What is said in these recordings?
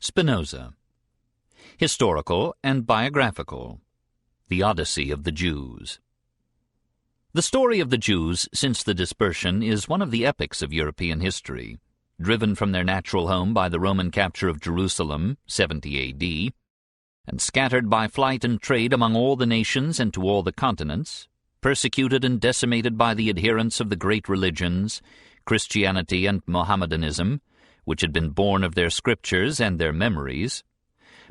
Spinoza. Historical and biographical. The Odyssey of the Jews. The story of the Jews since the dispersion is one of the epics of European history. Driven from their natural home by the Roman capture of Jerusalem, 70 A.D., and scattered by flight and trade among all the nations and to all the continents, persecuted and decimated by the adherents of the great religions, Christianity and Mohammedanism, which had been born of their scriptures and their memories,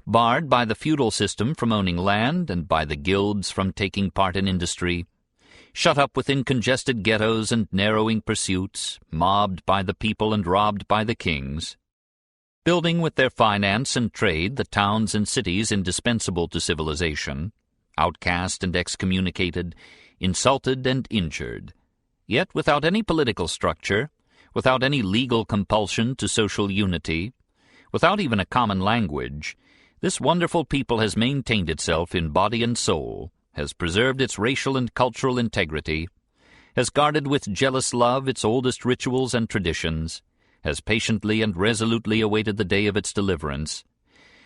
barred by the feudal system from owning land and by the guilds from taking part in industry, shut up within congested ghettos and narrowing pursuits, mobbed by the people and robbed by the kings, building with their finance and trade the towns and cities indispensable to civilization, outcast and excommunicated, insulted and injured, yet without any political structure, without any legal compulsion to social unity, without even a common language, this wonderful people has maintained itself in body and soul, has preserved its racial and cultural integrity, has guarded with jealous love its oldest rituals and traditions, has patiently and resolutely awaited the day of its deliverance,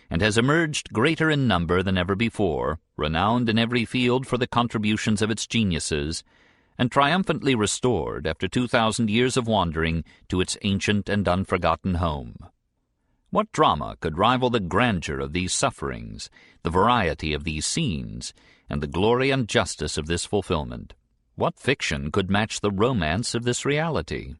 and has emerged greater in number than ever before, renowned in every field for the contributions of its geniuses, and triumphantly restored, after 2,000 years of wandering, to its ancient and unforgotten home. What drama could rival the grandeur of these sufferings, the variety of these scenes, and the glory and justice of this fulfillment? What fiction could match the romance of this reality?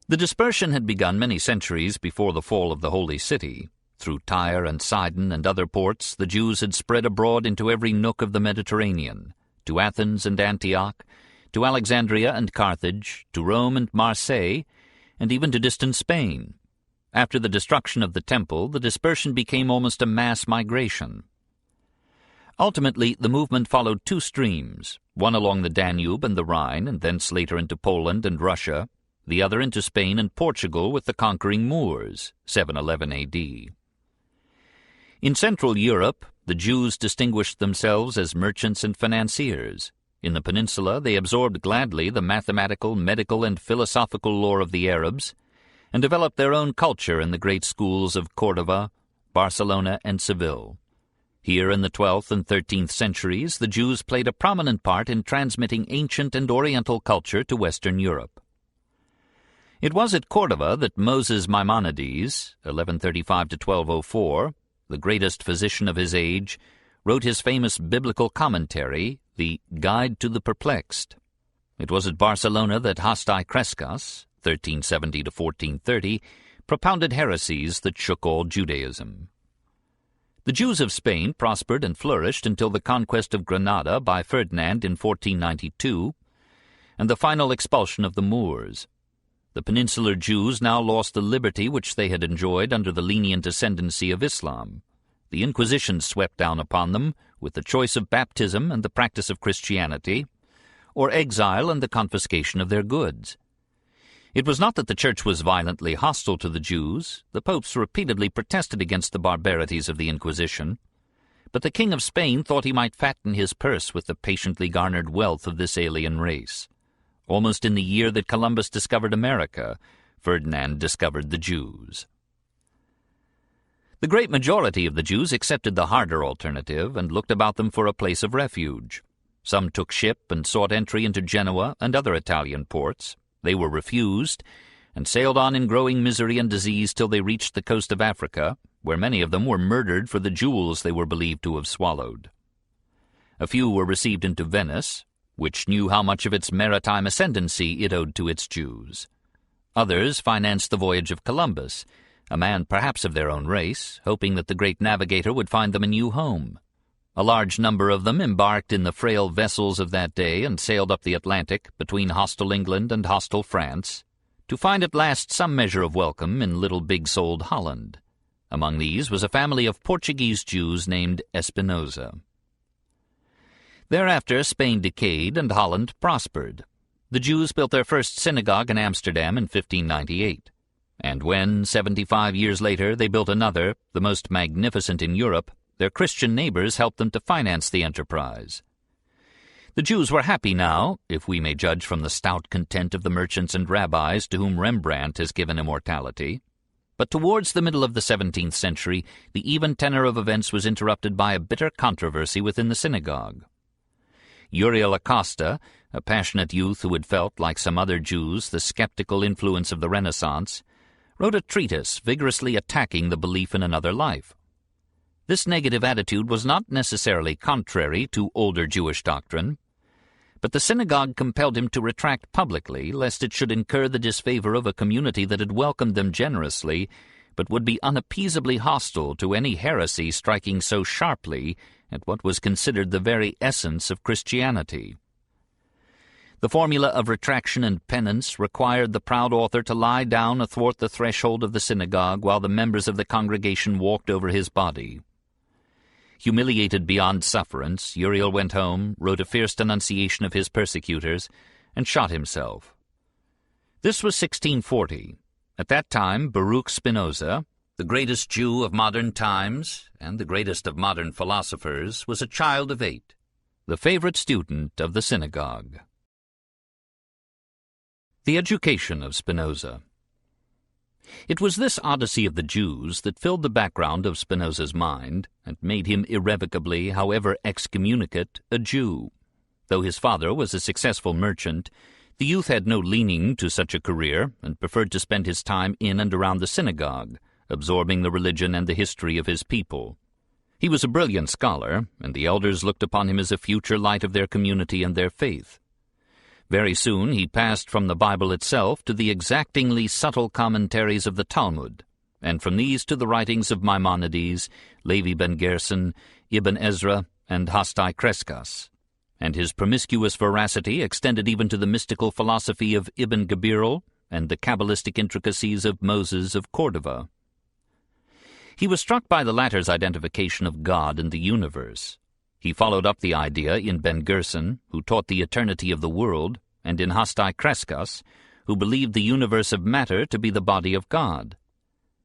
The dispersion had begun many centuries before the fall of the Holy City. Through Tyre and Sidon and other ports, the Jews had spread abroad into every nook of the Mediterranean, to Athens and Antioch, to Alexandria and Carthage, to Rome and Marseille, and even to distant Spain. After the destruction of the Temple, the dispersion became almost a mass migration. Ultimately, the movement followed two streams, one along the Danube and the Rhine, and thence later into Poland and Russia, the other into Spain and Portugal with the conquering Moors, 711 A.D. In Central Europe, the Jews distinguished themselves as merchants and financiers. In the peninsula, they absorbed gladly the mathematical, medical, and philosophical lore of the Arabs, and developed their own culture in the great schools of Cordova, Barcelona, and Seville. Here in the 12th and 13th centuries, the Jews played a prominent part in transmitting ancient and oriental culture to Western Europe. It was at Cordova that Moses Maimonides, 1135–1204, the greatest physician of his age, wrote his famous biblical commentary, the Guide to the Perplexed. It was at Barcelona that Hasti Crescas, 1370–1430, propounded heresies that shook all Judaism. The Jews of Spain prospered and flourished until the conquest of Granada by Ferdinand in 1492, and the final expulsion of the Moors. The peninsular Jews now lost the liberty which they had enjoyed under the lenient ascendancy of Islam. The Inquisition swept down upon them with the choice of baptism and the practice of Christianity, or exile and the confiscation of their goods. It was not that the Church was violently hostile to the Jews. The popes repeatedly protested against the barbarities of the Inquisition. But the King of Spain thought he might fatten his purse with the patiently garnered wealth of this alien race. Almost in the year that Columbus discovered America, Ferdinand discovered the Jews. The great majority of the Jews accepted the harder alternative and looked about them for a place of refuge. Some took ship and sought entry into Genoa and other Italian ports. They were refused, and sailed on in growing misery and disease till they reached the coast of Africa, where many of them were murdered for the jewels they were believed to have swallowed. A few were received into Venice, which knew how much of its maritime ascendancy it owed to its Jews. Others financed the voyage of Columbus, a man perhaps of their own race, hoping that the great navigator would find them a new home. A large number of them embarked in the frail vessels of that day and sailed up the Atlantic between hostile England and hostile France, to find at last some measure of welcome in little big-souled Holland. Among these was a family of Portuguese Jews named Spinoza. Thereafter Spain decayed and Holland prospered. The Jews built their first synagogue in Amsterdam in 1598. And when, 75 years later, they built another, the most magnificent in Europe, their Christian neighbors helped them to finance the enterprise. The Jews were happy now, if we may judge from the stout content of the merchants and rabbis to whom Rembrandt has given immortality. But towards the middle of the 17th century, the even tenor of events was interrupted by a bitter controversy within the synagogue. Uriel Acosta, a passionate youth who had felt, like some other Jews, the skeptical influence of the Renaissance, wrote a treatise vigorously attacking the belief in another life. This negative attitude was not necessarily contrary to older Jewish doctrine, but the synagogue compelled him to retract publicly, lest it should incur the disfavor of a community that had welcomed them generously, but would be unappeasably hostile to any heresy striking so sharply at what was considered the very essence of Christianity. The formula of retraction and penance required the proud author to lie down athwart the threshold of the synagogue while the members of the congregation walked over his body. Humiliated beyond sufferance, Uriel went home, wrote a fierce denunciation of his persecutors, and shot himself. This was 1640. At that time, Baruch Spinoza, the greatest Jew of modern times and the greatest of modern philosophers, was a child of 8, the favorite student of the synagogue. The education of Spinoza. It was this Odyssey of the Jews that filled the background of Spinoza's mind and made him irrevocably, however excommunicate, a Jew. Though his father was a successful merchant, the youth had no leaning to such a career and preferred to spend his time in and around the synagogue, absorbing the religion and the history of his people. He was a brilliant scholar, and the elders looked upon him as a future light of their community and their faith. Very soon he passed from the Bible itself to the exactingly subtle commentaries of the Talmud, and from these to the writings of Maimonides, Levi ben Gerson, Ibn Ezra, and Hasdai Crescas, and his promiscuous veracity extended even to the mystical philosophy of Ibn Gabirol and the Kabbalistic intricacies of Moses of Cordova. He was struck by the latter's identification of God and the universe. He followed up the idea in Ben Gerson, who taught the eternity of the world, and in Hasdai Crescas, who believed the universe of matter to be the body of God.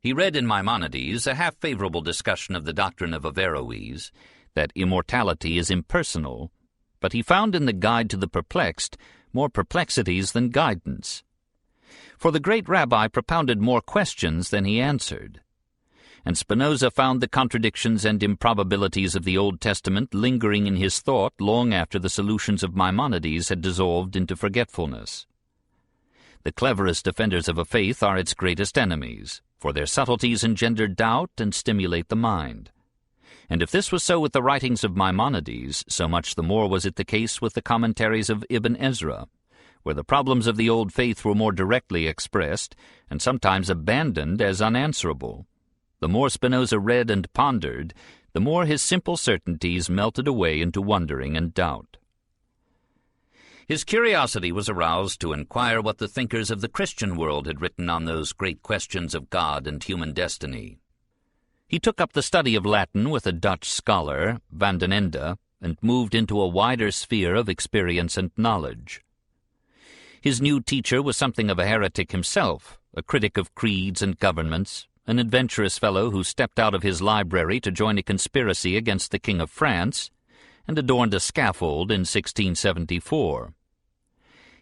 He read in Maimonides a half-favorable discussion of the doctrine of Averroes, that immortality is impersonal, but he found in the Guide to the Perplexed more perplexities than guidance. For the great rabbi propounded more questions than he answered, and Spinoza found the contradictions and improbabilities of the Old Testament lingering in his thought long after the solutions of Maimonides had dissolved into forgetfulness. The cleverest defenders of a faith are its greatest enemies, for their subtleties engender doubt and stimulate the mind. And if this was so with the writings of Maimonides, so much the more was it the case with the commentaries of Ibn Ezra, where the problems of the old faith were more directly expressed, and sometimes abandoned as unanswerable. The more Spinoza read and pondered, the more his simple certainties melted away into wondering and doubt. His curiosity was aroused to inquire what the thinkers of the Christian world had written on those great questions of God and human destiny. He took up the study of Latin with a Dutch scholar, Van den Ende, and moved into a wider sphere of experience and knowledge. His new teacher was something of a heretic himself, a critic of creeds and governments, an adventurous fellow who stepped out of his library to join a conspiracy against the King of France, and adorned a scaffold in 1674.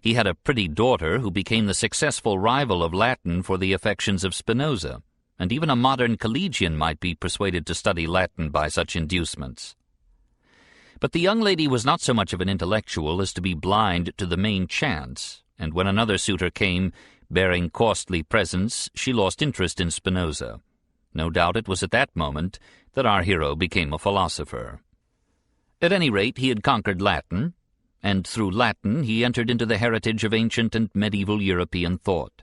He had a pretty daughter who became the successful rival of Latin for the affections of Spinoza, and even a modern collegian might be persuaded to study Latin by such inducements. But the young lady was not so much of an intellectual as to be blind to the main chance, and when another suitor came, bearing costly presents, she lost interest in Spinoza. No doubt it was at that moment that our hero became a philosopher. At any rate, he had conquered Latin, and through Latin he entered into the heritage of ancient and medieval European thought.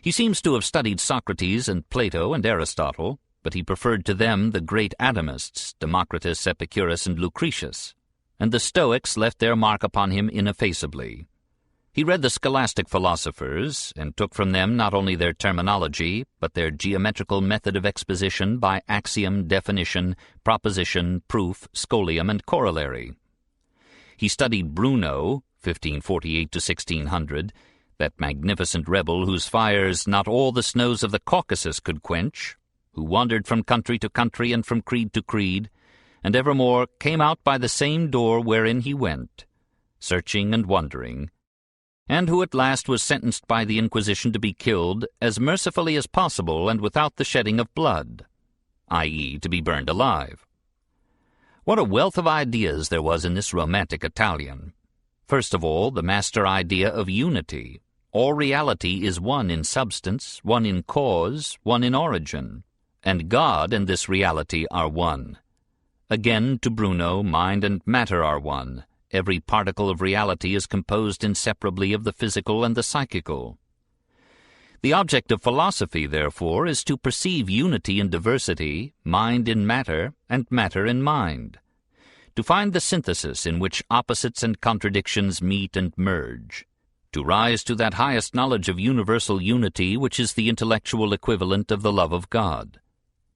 He seems to have studied Socrates and Plato and Aristotle, but he preferred to them the great atomists, Democritus, Epicurus, and Lucretius, and the Stoics left their mark upon him ineffaceably. He read the scholastic philosophers, and took from them not only their terminology, but their geometrical method of exposition by axiom, definition, proposition, proof, scholium, and corollary. He studied Bruno, 1548 to 1600, that magnificent rebel whose fires not all the snows of the Caucasus could quench, who wandered from country to country and from creed to creed, and evermore came out by the same door wherein he went, searching and wondering, and who at last was sentenced by the Inquisition to be killed as mercifully as possible and without the shedding of blood, i.e., to be burned alive. What a wealth of ideas there was in this romantic Italian. First of all, the master idea of unity. All reality is one in substance, one in cause, one in origin, and God and this reality are one. Again, to Bruno, mind and matter are one. Every particle of reality is composed inseparably of the physical and the psychical. The object of philosophy, therefore, is to perceive unity in diversity, mind in matter, and matter in mind, to find the synthesis in which opposites and contradictions meet and merge, to rise to that highest knowledge of universal unity which is the intellectual equivalent of the love of God.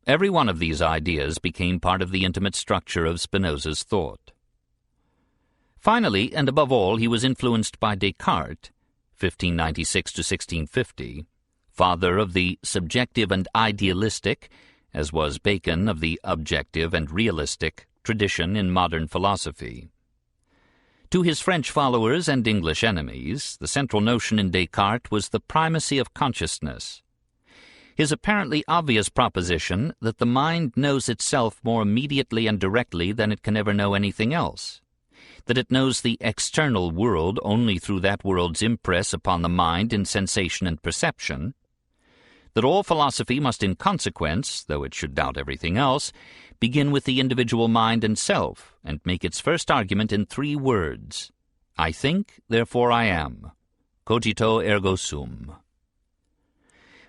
Every one of these ideas became part of the intimate structure of Spinoza's thought. Finally, and above all, he was influenced by Descartes, 1596 to 1650, father of the subjective and idealistic, as was Bacon of the objective and realistic, tradition in modern philosophy. To his French followers and English enemies, the central notion in Descartes was the primacy of consciousness. His apparently obvious proposition that the mind knows itself more immediately and directly than it can ever know anything else, that it knows the external world only through that world's impress upon the mind in sensation and perception, that all philosophy must in consequence, though it should doubt everything else, begin with the individual mind and self, and make its first argument in 3 words: I think, therefore I am. Cogito ergo sum.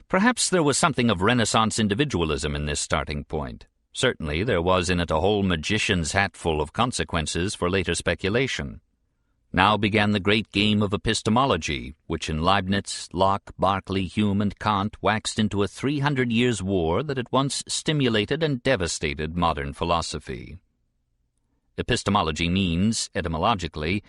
Perhaps there was something of Renaissance individualism in this starting point. Certainly there was in it a whole magician's hatful of consequences for later speculation. Now began the great game of epistemology, which in Leibniz, Locke, Berkeley, Hume, and Kant waxed into a 300 years' war that at once stimulated and devastated modern philosophy. Epistemology means, etymologically,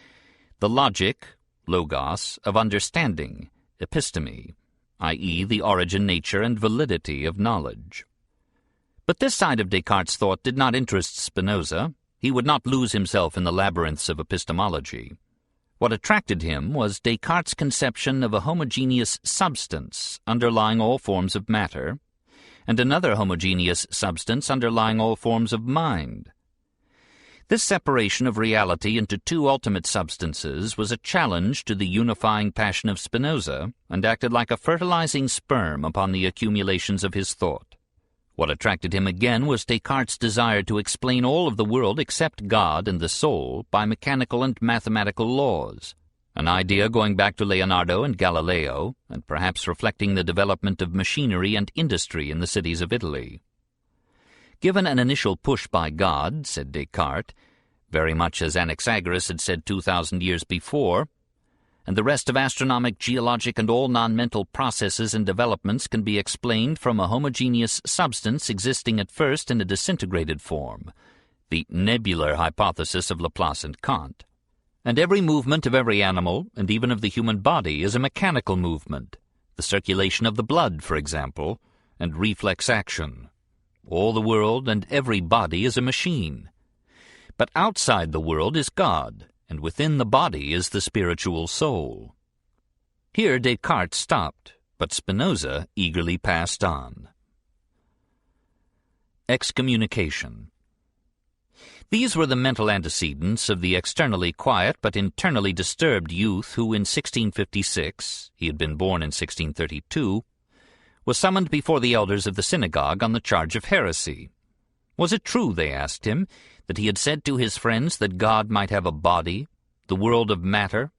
the logic, logos, of understanding, episteme, i.e. the origin, nature, and validity of knowledge. But this side of Descartes' thought did not interest Spinoza. He would not lose himself in the labyrinths of epistemology. What attracted him was Descartes' conception of a homogeneous substance underlying all forms of matter, and another homogeneous substance underlying all forms of mind. This separation of reality into 2 ultimate substances was a challenge to the unifying passion of Spinoza, and acted like a fertilizing sperm upon the accumulations of his thought. What attracted him again was Descartes' desire to explain all of the world except God and the soul by mechanical and mathematical laws, an idea going back to Leonardo and Galileo, and perhaps reflecting the development of machinery and industry in the cities of Italy. Given an initial push by God, said Descartes, very much as Anaxagoras had said 2,000 years before, and the rest of astronomic, geologic, and all non-mental processes and developments can be explained from a homogeneous substance existing at first in a disintegrated form, the nebular hypothesis of Laplace and Kant. And every movement of every animal, and even of the human body, is a mechanical movement, the circulation of the blood, for example, and reflex action. All the world and every body is a machine. But outside the world is God, and within the body is the spiritual soul. Here Descartes stopped, but Spinoza eagerly passed on. Excommunication. These were the mental antecedents of the externally quiet but internally disturbed youth who in 1656, he had been born in 1632, was summoned before the elders of the synagogue on the charge of heresy. Was it true, they asked him, that he had said to his friends that God might have a body, the world of matter,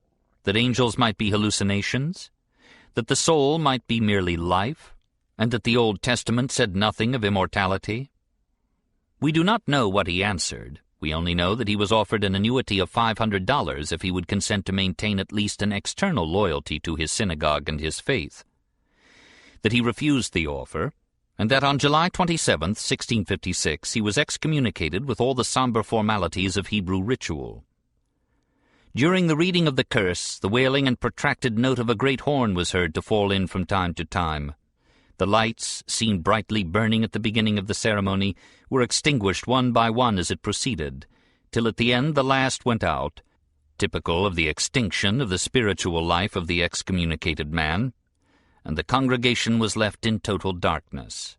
that angels might be hallucinations, that the soul might be merely life, and that the Old Testament said nothing of immortality? We do not know what he answered. We only know that he was offered an annuity of $500 if he would consent to maintain at least an external loyalty to his synagogue and his faith, that he refused the offer, and that on July 27, 1656, he was excommunicated with all the somber formalities of Hebrew ritual. During the reading of the curse, the wailing and protracted note of a great horn was heard to fall in from time to time. The lights, seen brightly burning at the beginning of the ceremony, were extinguished one by one as it proceeded, till at the end the last went out, typical of the extinction of the spiritual life of the excommunicated man, and the congregation was left in total darkness.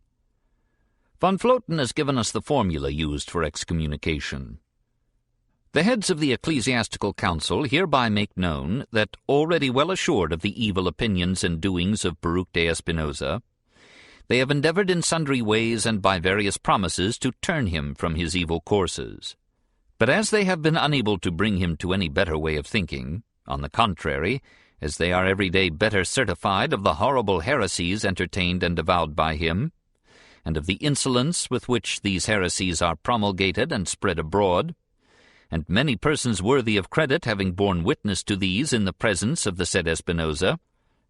Von Floten has given us the formula used for excommunication. The heads of the Ecclesiastical Council hereby make known that, already well assured of the evil opinions and doings of Baruch Spinoza, they have endeavored in sundry ways and by various promises to turn him from his evil courses. But as they have been unable to bring him to any better way of thinking, on the contrary, as they are every day better certified of the horrible heresies entertained and avowed by him, and of the insolence with which these heresies are promulgated and spread abroad, and many persons worthy of credit having borne witness to these in the presence of the said Spinoza,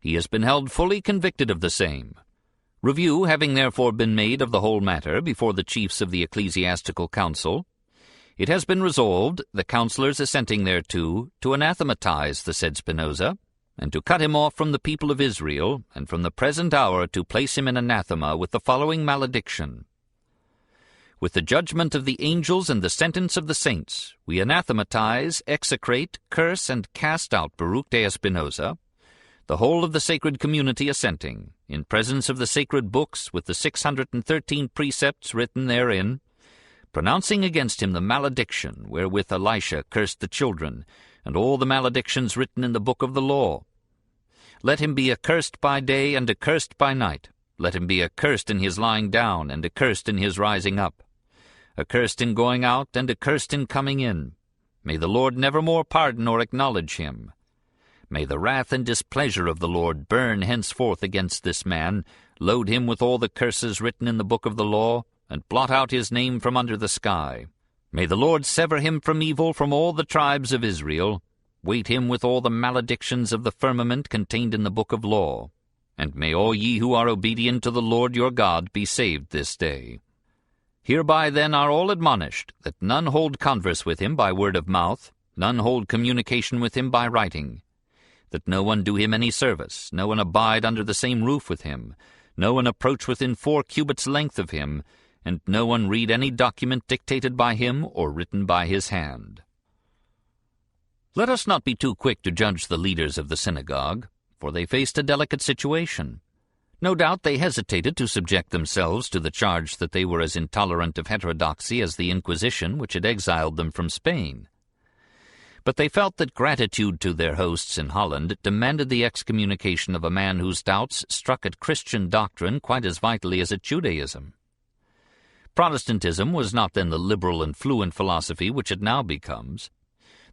he has been held fully convicted of the same. Review having therefore been made of the whole matter before the chiefs of the Ecclesiastical Council, it has been resolved, the councillors assenting thereto, to anathematize the said Spinoza, and to cut him off from the people of Israel, and from the present hour to place him in anathema with the following malediction. With the judgment of the angels and the sentence of the saints, we anathematize, execrate, curse, and cast out Baruch Spinoza, the whole of the sacred community assenting, in presence of the sacred books with the 613 precepts written therein, pronouncing against him the malediction wherewith Elisha cursed the children, and all the maledictions written in the book of the law. Let him be accursed by day and accursed by night. Let him be accursed in his lying down and accursed in his rising up. Accursed in going out and accursed in coming in. May the Lord nevermore pardon or acknowledge him. May the wrath and displeasure of the Lord burn henceforth against this man, load him with all the curses written in the book of the law, and blot out his name from under the sky. May the Lord sever him from evil from all the tribes of Israel, weight him with all the maledictions of the firmament contained in the book of law, and may all ye who are obedient to the Lord your God be saved this day. Hereby then are all admonished, that none hold converse with him by word of mouth, none hold communication with him by writing, that no one do him any service, no one abide under the same roof with him, no one approach within 4 cubits length of him, and no one read any document dictated by him or written by his hand. Let us not be too quick to judge the leaders of the synagogue, for they faced a delicate situation. No doubt they hesitated to subject themselves to the charge that they were as intolerant of heterodoxy as the Inquisition which had exiled them from Spain. But they felt that gratitude to their hosts in Holland demanded the excommunication of a man whose doubts struck at Christian doctrine quite as vitally as at Judaism. Protestantism was not then the liberal and fluent philosophy which it now becomes.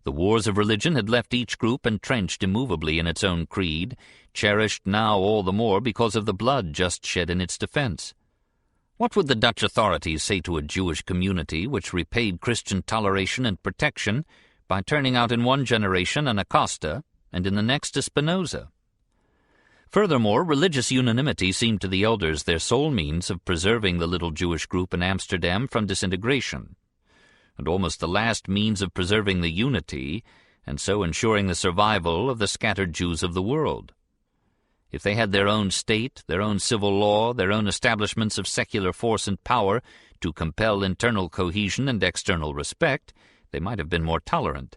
The wars of religion had left each group entrenched immovably in its own creed, cherished now all the more because of the blood just shed in its defense. What would the Dutch authorities say to a Jewish community which repaid Christian toleration and protection by turning out in one generation an Acosta and in the next a Spinoza? Furthermore, religious unanimity seemed to the elders their sole means of preserving the little Jewish group in Amsterdam from disintegration, and almost the last means of preserving the unity, and so ensuring the survival of the scattered Jews of the world. If they had their own state, their own civil law, their own establishments of secular force and power to compel internal cohesion and external respect, they might have been more tolerant.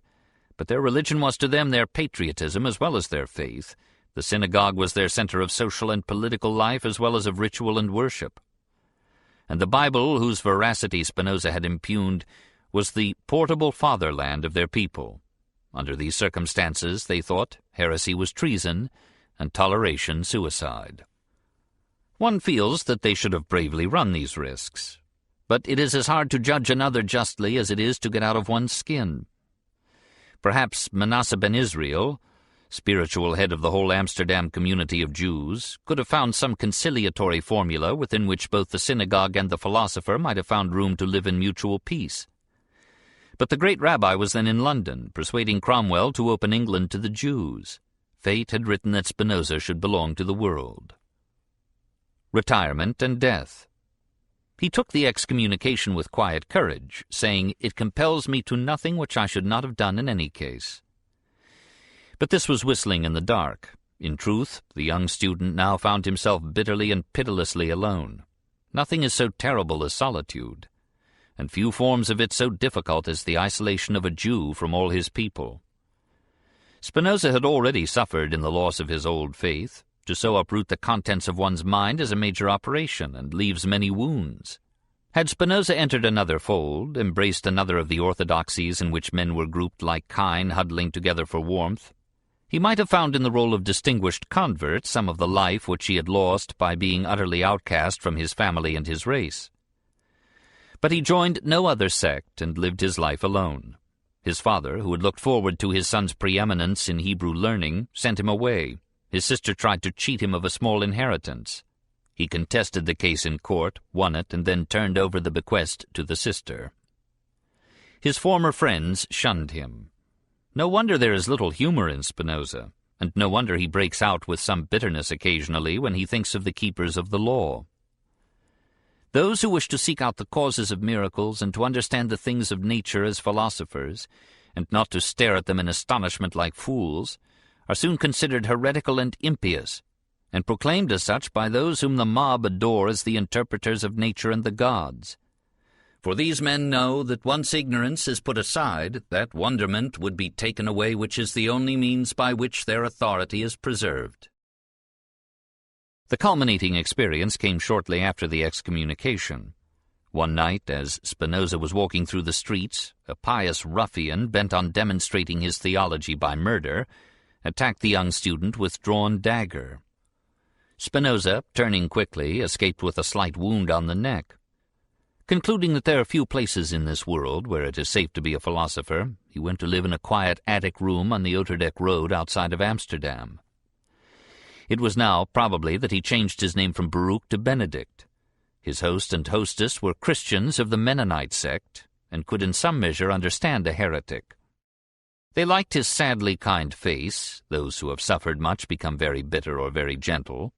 But their religion was to them their patriotism as well as their faith. The synagogue was their center of social and political life as well as of ritual and worship. And the Bible, whose veracity Spinoza had impugned, was the portable fatherland of their people. Under these circumstances, they thought, heresy was treason, and toleration suicide. One feels that they should have bravely run these risks, but it is as hard to judge another justly as it is to get out of one's skin. Perhaps Manasseh ben Israel, spiritual head of the whole Amsterdam community of Jews, could have found some conciliatory formula within which both the synagogue and the philosopher might have found room to live in mutual peace. But the great rabbi was then in London, persuading Cromwell to open England to the Jews. Fate had written that Spinoza should belong to the world. Retirement and death. He took the excommunication with quiet courage, saying, "It compels me to nothing which I should not have done in any case." But this was whistling in the dark. In truth, the young student now found himself bitterly and pitilessly alone. Nothing is so terrible as solitude, and few forms of it so difficult as the isolation of a Jew from all his people. Spinoza had already suffered in the loss of his old faith. To so uproot the contents of one's mind is a major operation, and leaves many wounds. Had Spinoza entered another fold, embraced another of the orthodoxies in which men were grouped like kine huddling together for warmth, he might have found in the role of distinguished convert some of the life which he had lost by being utterly outcast from his family and his race. But he joined no other sect and lived his life alone. His father, who had looked forward to his son's preeminence in Hebrew learning, sent him away. His sister tried to cheat him of a small inheritance. He contested the case in court, won it, and then turned over the bequest to the sister. His former friends shunned him. No wonder there is little humor in Spinoza, and no wonder he breaks out with some bitterness occasionally when he thinks of the keepers of the law. Those who wish to seek out the causes of miracles and to understand the things of nature as philosophers, and not to stare at them in astonishment like fools, are soon considered heretical and impious, and proclaimed as such by those whom the mob adore as the interpreters of nature and the gods. For these men know that once ignorance is put aside, that wonderment would be taken away which is the only means by which their authority is preserved. The culminating experience came shortly after the excommunication. One night, as Spinoza was walking through the streets, a pious ruffian bent on demonstrating his theology by murder attacked the young student with drawn dagger. Spinoza, turning quickly, escaped with a slight wound on the neck. Concluding that there are few places in this world where it is safe to be a philosopher, he went to live in a quiet attic room on the Oterdijk road outside of Amsterdam. It was now, probably, that he changed his name from Baruch to Benedict. His host and hostess were Christians of the Mennonite sect, and could in some measure understand a heretic. They liked his sadly kind face, those who have suffered much become very bitter or very gentle,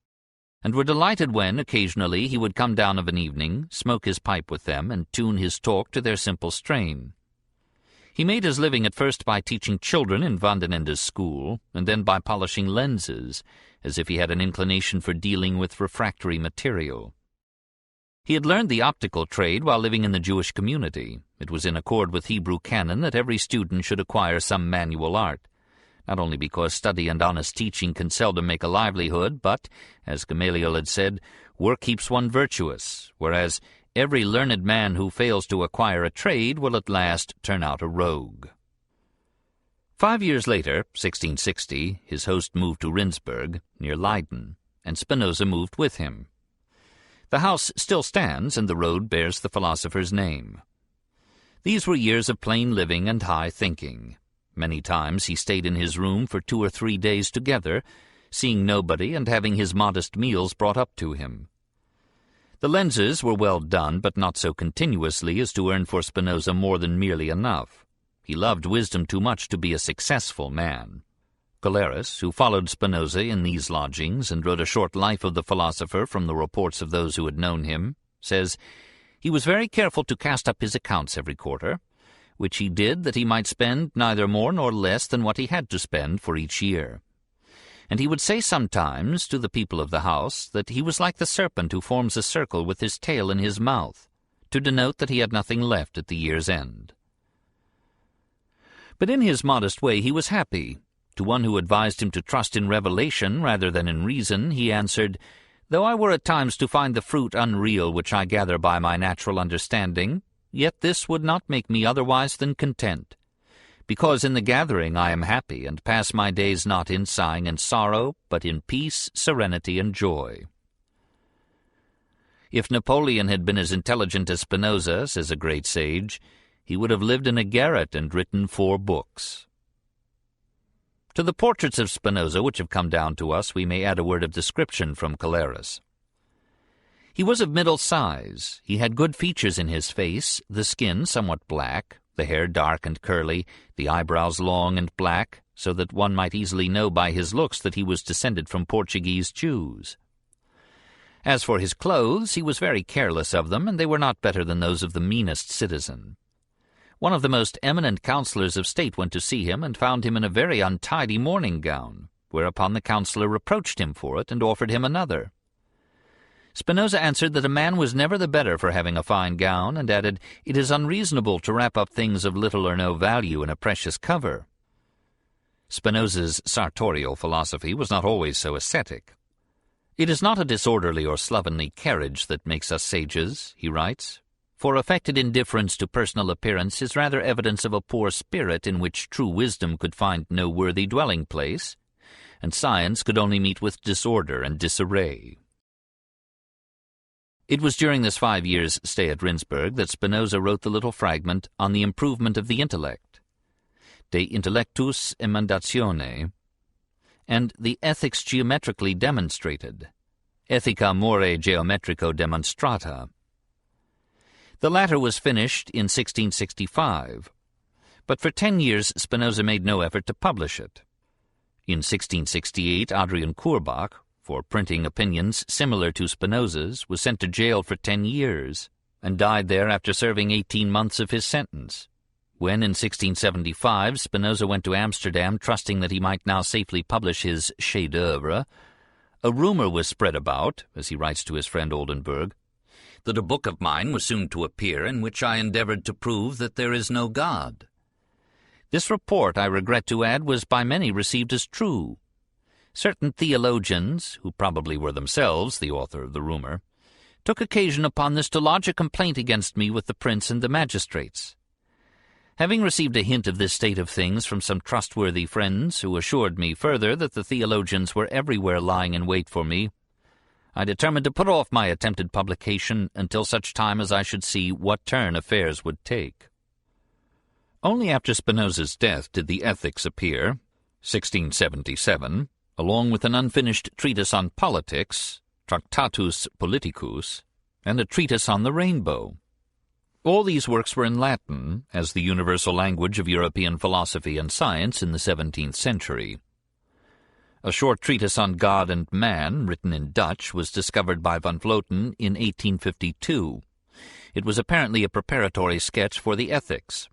and were delighted when, occasionally, he would come down of an evening, smoke his pipe with them, and tune his talk to their simple strain. He made his living at first by teaching children in Van den Ende's school, and then by polishing lenses, as if he had an inclination for dealing with refractory material. He had learned the optical trade while living in the Jewish community. It was in accord with Hebrew canon that every student should acquire some manual art, not only because study and honest teaching can seldom make a livelihood, but, as Gamaliel had said, work keeps one virtuous, whereas every learned man who fails to acquire a trade will at last turn out a rogue. 5 years later, 1660, his host moved to Rindsberg, near Leiden, and Spinoza moved with him. The house still stands, and the road bears the philosopher's name. These were years of plain living and high thinking. Many times he stayed in his room for 2 or 3 days together, seeing nobody and having his modest meals brought up to him. The lenses were well done, but not so continuously as to earn for Spinoza more than merely enough. He loved wisdom too much to be a successful man. Colerus, who followed Spinoza in these lodgings and wrote a short life of the philosopher from the reports of those who had known him, says, "He was very careful to cast up his accounts every quarter, which he did that he might spend neither more nor less than what he had to spend for each year. And he would say sometimes to the people of the house that he was like the serpent who forms a circle with his tail in his mouth, to denote that he had nothing left at the year's end." But in his modest way he was happy. To one who advised him to trust in revelation rather than in reason, he answered, "Though I were at times to find the fruit unreal which I gather by my natural understanding, yet this would not make me otherwise than content, because in the gathering I am happy, and pass my days not in sighing and sorrow, but in peace, serenity, and joy." If Napoleon had been as intelligent as Spinoza, says a great sage, he would have lived in a garret and written 4 books. To the portraits of Spinoza which have come down to us we may add a word of description from Colerus. He was of middle size. He had good features in his face, the skin somewhat black, the hair dark and curly, the eyebrows long and black, so that one might easily know by his looks that he was descended from Portuguese Jews. As for his clothes, he was very careless of them, and they were not better than those of the meanest citizen. One of the most eminent councillors of state went to see him and found him in a very untidy morning gown, whereupon the councillor reproached him for it and offered him another. Spinoza answered that a man was never the better for having a fine gown, and added, "It is unreasonable to wrap up things of little or no value in a precious cover." Spinoza's sartorial philosophy was not always so ascetic. "It is not a disorderly or slovenly carriage that makes us sages," he writes, "for affected indifference to personal appearance is rather evidence of a poor spirit in which true wisdom could find no worthy dwelling place, and science could only meet with disorder and disarray." It was during this 5 years' stay at Rindsberg that Spinoza wrote the little fragment on the improvement of the intellect, De Intellectus Emendatione, and the ethics geometrically demonstrated, Ethica More Geometrico Demonstrata. The latter was finished in 1665, but for 10 years Spinoza made no effort to publish it. In 1668, Adrian Courbach, for printing opinions similar to Spinoza's, was sent to jail for 10 years, and died there after serving 18 months of his sentence. When, in 1675, Spinoza went to Amsterdam trusting that he might now safely publish his chef-d'œuvre, a rumor was spread about, as he writes to his friend Oldenburg, that a book of mine was soon to appear in which I endeavored to prove that there is no God. This report, I regret to add, was by many received as true. Certain theologians, who probably were themselves the author of the rumor, took occasion upon this to lodge a complaint against me with the prince and the magistrates. Having received a hint of this state of things from some trustworthy friends who assured me further that the theologians were everywhere lying in wait for me, I determined to put off my attempted publication until such time as I should see what turn affairs would take. Only after Spinoza's death did the Ethics appear, 1677, along with an unfinished treatise on politics, Tractatus Politicus, and a treatise on the rainbow. All these works were in Latin, as the universal language of European philosophy and science in the 17th century. A short treatise on God and Man, written in Dutch, was discovered by van Vloten in 1852. It was apparently a preparatory sketch for the Ethics.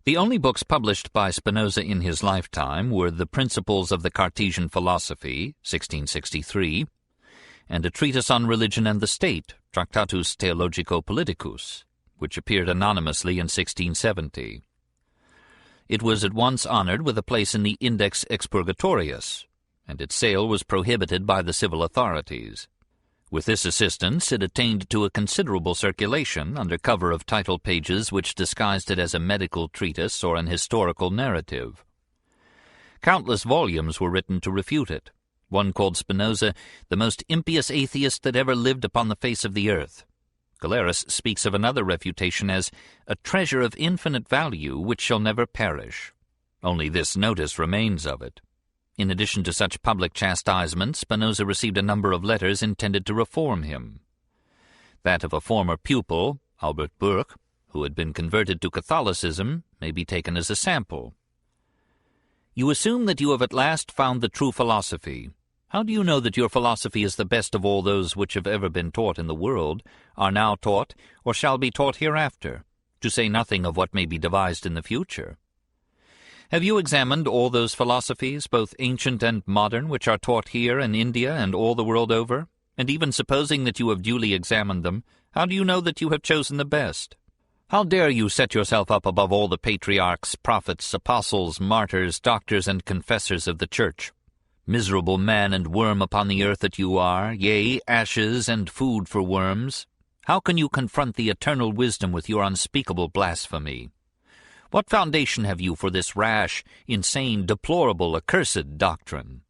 The only books published by Spinoza in his lifetime were The Principles of the Cartesian Philosophy, 1663, and a treatise on Religion and the State, Tractatus Theologico-Politicus, which appeared anonymously in 1670. It was at once honored with a place in the Index Expurgatorius, and its sale was prohibited by the civil authorities. With this assistance it attained to a considerable circulation under cover of title pages which disguised it as a medical treatise or an historical narrative. Countless volumes were written to refute it. One called Spinoza the most impious atheist that ever lived upon the face of the earth. Galeras speaks of another refutation as a treasure of infinite value which shall never perish. Only this notice remains of it. In addition to such public chastisement, Spinoza received a number of letters intended to reform him. That of a former pupil, Albert Burke, who had been converted to Catholicism, may be taken as a sample. "You assume that you have at last found the true philosophy. How do you know that your philosophy is the best of all those which have ever been taught in the world, are now taught, or shall be taught hereafter, to say nothing of what may be devised in the future? Have you examined all those philosophies, both ancient and modern, which are taught here in India and all the world over? And even supposing that you have duly examined them, how do you know that you have chosen the best? How dare you set yourself up above all the patriarchs, prophets, apostles, martyrs, doctors, and confessors of the Church? Miserable man and worm upon the earth that you are, yea, ashes and food for worms, how can you confront the eternal wisdom with your unspeakable blasphemy? What foundation have you for this rash, insane, deplorable, accursed doctrine?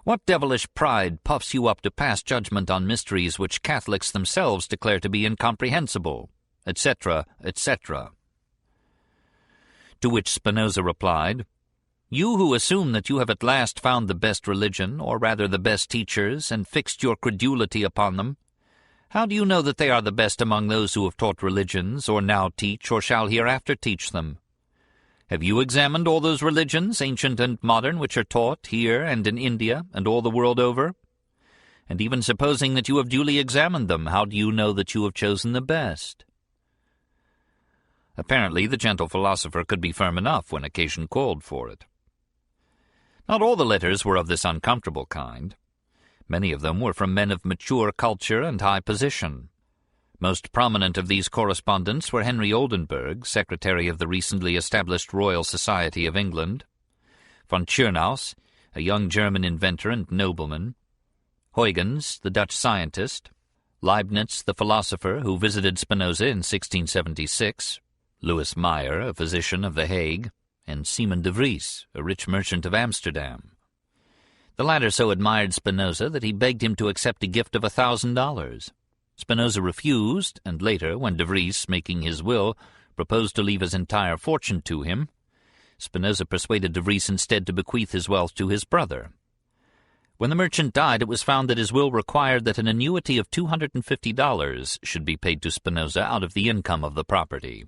What devilish pride puffs you up to pass judgment on mysteries which Catholics themselves declare to be incomprehensible, etc., etc.?" To which Spinoza replied, "You who assume that you have at last found the best religion, or rather the best teachers, and fixed your credulity upon them, how do you know that they are the best among those who have taught religions, or now teach, or shall hereafter teach them? Have you examined all those religions, ancient and modern, which are taught here and in India and all the world over? And even supposing that you have duly examined them, how do you know that you have chosen the best?" Apparently the gentle philosopher could be firm enough when occasion called for it. Not all the letters were of this uncomfortable kind. Many of them were from men of mature culture and high position. Most prominent of these correspondents were Henry Oldenburg, secretary of the recently established Royal Society of England, von Tschirnaus, a young German inventor and nobleman, Huygens, the Dutch scientist, Leibniz, the philosopher who visited Spinoza in 1676, Louis Meyer, a physician of The Hague, and Simon de Vries, a rich merchant of Amsterdam. The latter so admired Spinoza that he begged him to accept a gift of $1,000. Spinoza refused, and later, when de Vries, making his will, proposed to leave his entire fortune to him, Spinoza persuaded de Vries instead to bequeath his wealth to his brother. When the merchant died, it was found that his will required that an annuity of $250 should be paid to Spinoza out of the income of the property.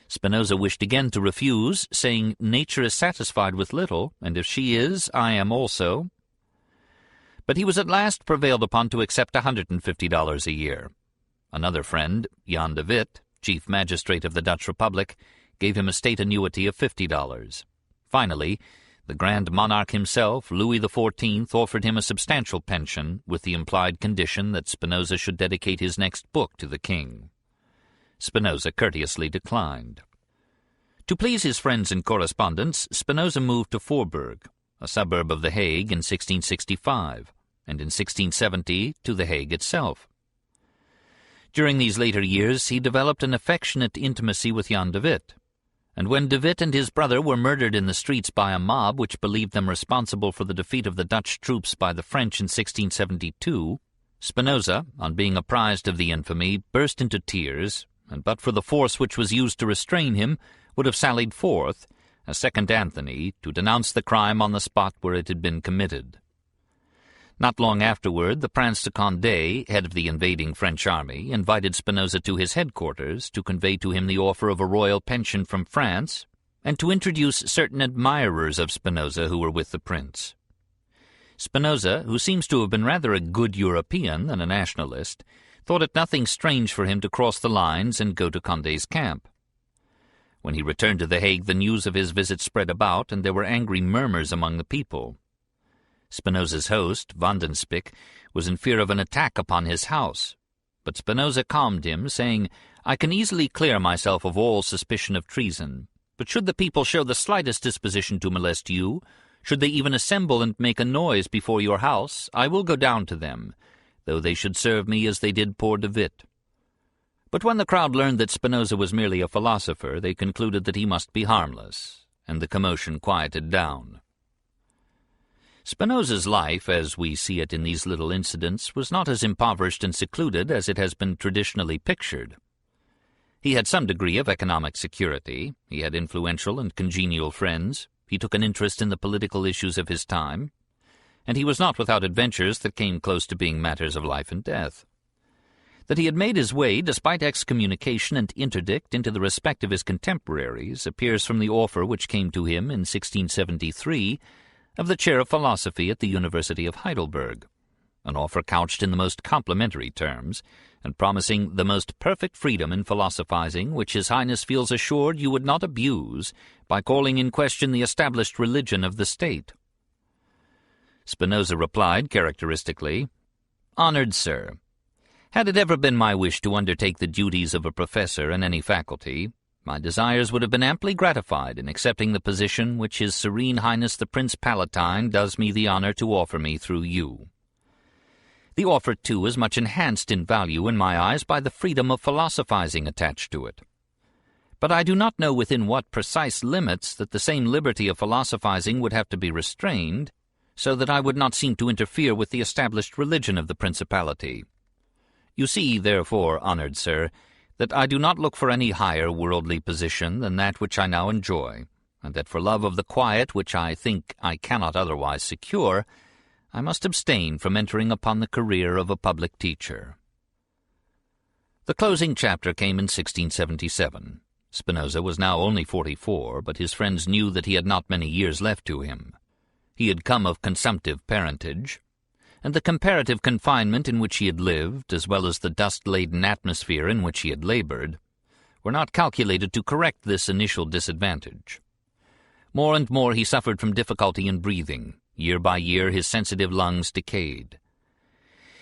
Spinoza wished again to refuse, saying, "Nature is satisfied with little, and if she is, I am also." But he was at last prevailed upon to accept $150 a year. Another friend, Jan de Witt, chief magistrate of the Dutch Republic, gave him a state annuity of $50. Finally, the Grand Monarch himself, Louis XIV, offered him a substantial pension, with the implied condition that Spinoza should dedicate his next book to the king. Spinoza courteously declined. To please his friends and correspondents, Spinoza moved to Voorburg, a suburb of The Hague, in 1665, and in 1670 to The Hague itself. During these later years he developed an affectionate intimacy with Jan de Witt, and when de Witt and his brother were murdered in the streets by a mob which believed them responsible for the defeat of the Dutch troops by the French in 1672, Spinoza, on being apprised of the infamy, burst into tears, and but for the force which was used to restrain him, would have sallied forth, a second Anthony, to denounce the crime on the spot where it had been committed. Not long afterward, the Prince de Condé, head of the invading French army, invited Spinoza to his headquarters to convey to him the offer of a royal pension from France, and to introduce certain admirers of Spinoza who were with the prince. Spinoza, who seems to have been rather a good European than a nationalist, thought it nothing strange for him to cross the lines and go to Condé's camp. When he returned to The Hague, the news of his visit spread about, and there were angry murmurs among the people. Spinoza's host, Van den Spik, was in fear of an attack upon his house, but Spinoza calmed him, saying, "I can easily clear myself of all suspicion of treason, but should the people show the slightest disposition to molest you, should they even assemble and make a noise before your house, I will go down to them, though they should serve me as they did poor de Witt." But when the crowd learned that Spinoza was merely a philosopher, they concluded that he must be harmless, and the commotion quieted down. Spinoza's life, as we see it in these little incidents, was not as impoverished and secluded as it has been traditionally pictured. He had some degree of economic security, he had influential and congenial friends, he took an interest in the political issues of his time, and he was not without adventures that came close to being matters of life and death. That he had made his way, despite excommunication and interdict, into the respect of his contemporaries appears from the offer which came to him in 1673 of the chair of philosophy at the University of Heidelberg, an offer couched in the most complimentary terms, and promising the most perfect freedom in philosophizing, which His Highness feels assured you would not abuse by calling in question the established religion of the state. Spinoza replied characteristically, "Honored sir, had it ever been my wish to undertake the duties of a professor in any faculty, my desires would have been amply gratified in accepting the position which His Serene Highness the Prince Palatine does me the honor to offer me through you. The offer, too, is much enhanced in value in my eyes by the freedom of philosophizing attached to it. But I do not know within what precise limits that the same liberty of philosophizing would have to be restrained, so that I would not seem to interfere with the established religion of the principality. You see, therefore, honored sir, that I do not look for any higher worldly position than that which I now enjoy, and that for love of the quiet which I think I cannot otherwise secure, I must abstain from entering upon the career of a public teacher." The closing chapter came in 1677. Spinoza was now only 44, but his friends knew that he had not many years left to him. He had come of consumptive parentage, and the comparative confinement in which he had lived, as well as the dust-laden atmosphere in which he had labored, were not calculated to correct this initial disadvantage. More and more he suffered from difficulty in breathing. Year by year his sensitive lungs decayed.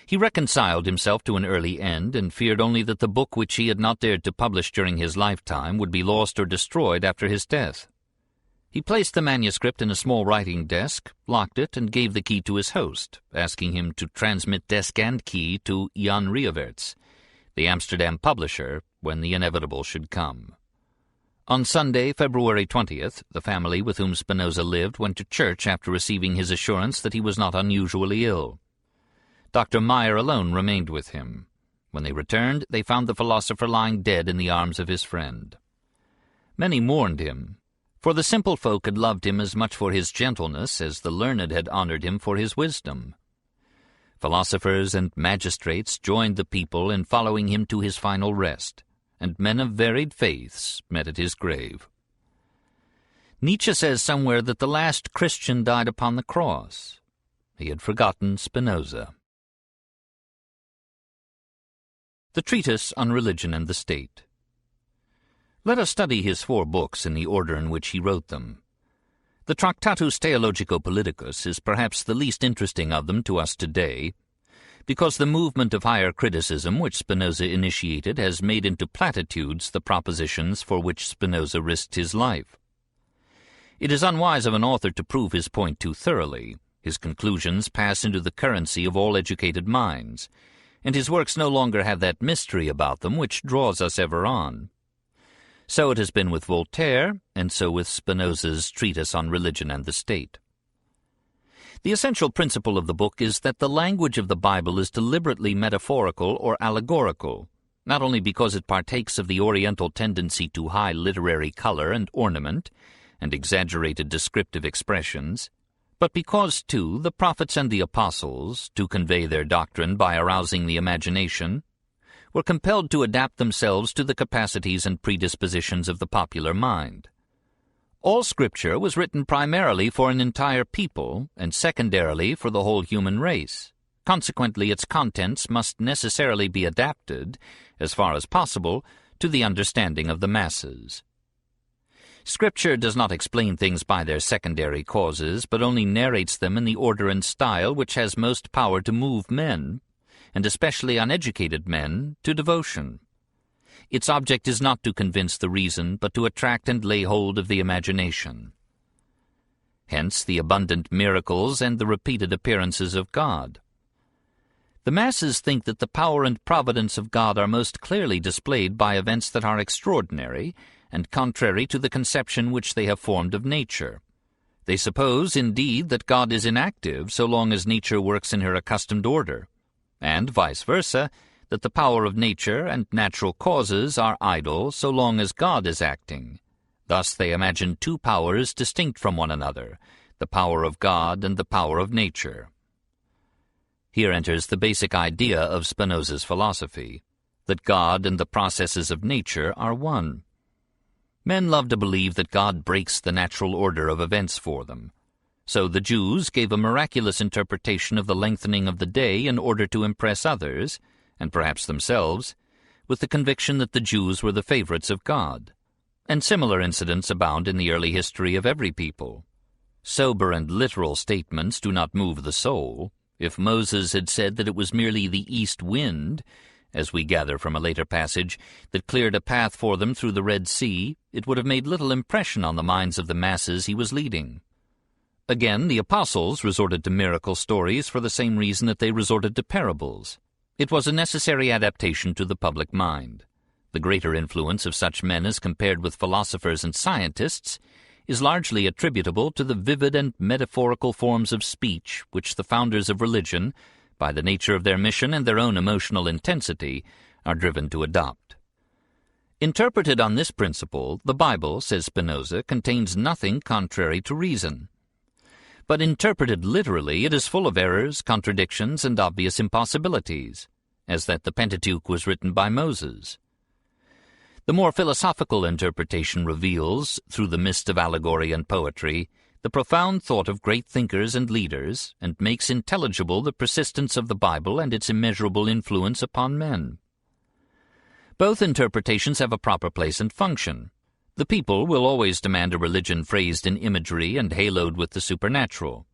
He reconciled himself to an early end, and feared only that the book which he had not dared to publish during his lifetime would be lost or destroyed after his death. He placed the manuscript in a small writing desk, locked it, and gave the key to his host, asking him to transmit desk and key to Jan Rieverts, the Amsterdam publisher, when the inevitable should come. On Sunday, February 20th, the family with whom Spinoza lived went to church after receiving his assurance that he was not unusually ill. Dr. Meyer alone remained with him. When they returned, they found the philosopher lying dead in the arms of his friend. Many mourned him, for the simple folk had loved him as much for his gentleness as the learned had honored him for his wisdom. Philosophers and magistrates joined the people in following him to his final rest, and men of varied faiths met at his grave. Nietzsche says somewhere that the last Christian died upon the cross. He had forgotten Spinoza. The Treatise on Religion and the State. Let us study his 4 books in the order in which he wrote them. The Tractatus Theologico-Politicus is perhaps the least interesting of them to us today, because the movement of higher criticism which Spinoza initiated has made into platitudes the propositions for which Spinoza risked his life. It is unwise of an author to prove his point too thoroughly. His conclusions pass into the currency of all educated minds, and his works no longer have that mystery about them which draws us ever on. So it has been with Voltaire, and so with Spinoza's Treatise on Religion and the State. The essential principle of the book is that the language of the Bible is deliberately metaphorical or allegorical, not only because it partakes of the Oriental tendency to high literary color and ornament and exaggerated descriptive expressions, but because, too, the prophets and the apostles, to convey their doctrine by arousing the imagination, were compelled to adapt themselves to the capacities and predispositions of the popular mind. All Scripture was written primarily for an entire people and secondarily for the whole human race. Consequently, its contents must necessarily be adapted, as far as possible, to the understanding of the masses. Scripture does not explain things by their secondary causes, but only narrates them in the order and style which has most power to move men, and especially uneducated men, to devotion. Its object is not to convince the reason, but to attract and lay hold of the imagination. Hence the abundant miracles and the repeated appearances of God. The masses think that the power and providence of God are most clearly displayed by events that are extraordinary and contrary to the conception which they have formed of nature. They suppose, indeed, that God is inactive so long as nature works in her accustomed order, and vice versa, that the power of nature and natural causes are idle so long as God is acting. Thus they imagine 2 powers distinct from one another, the power of God and the power of nature. Here enters the basic idea of Spinoza's philosophy, that God and the processes of nature are one. Men love to believe that God breaks the natural order of events for them. So the Jews gave a miraculous interpretation of the lengthening of the day in order to impress others, and perhaps themselves, with the conviction that the Jews were the favorites of God. And similar incidents abound in the early history of every people. Sober and literal statements do not move the soul. If Moses had said that it was merely the east wind, as we gather from a later passage, that cleared a path for them through the Red Sea, it would have made little impression on the minds of the masses he was leading. Again, the apostles resorted to miracle stories for the same reason that they resorted to parables. It was a necessary adaptation to the public mind. The greater influence of such men as compared with philosophers and scientists is largely attributable to the vivid and metaphorical forms of speech which the founders of religion, by the nature of their mission and their own emotional intensity, are driven to adopt. Interpreted on this principle, the Bible, says Spinoza, contains nothing contrary to reason. But interpreted literally, it is full of errors, contradictions, and obvious impossibilities, as that the Pentateuch was written by Moses. The more philosophical interpretation reveals, through the mist of allegory and poetry, the profound thought of great thinkers and leaders, and makes intelligible the persistence of the Bible and its immeasurable influence upon men. Both interpretations have a proper place and function. The people will always demand a religion phrased in imagery and haloed with the supernatural.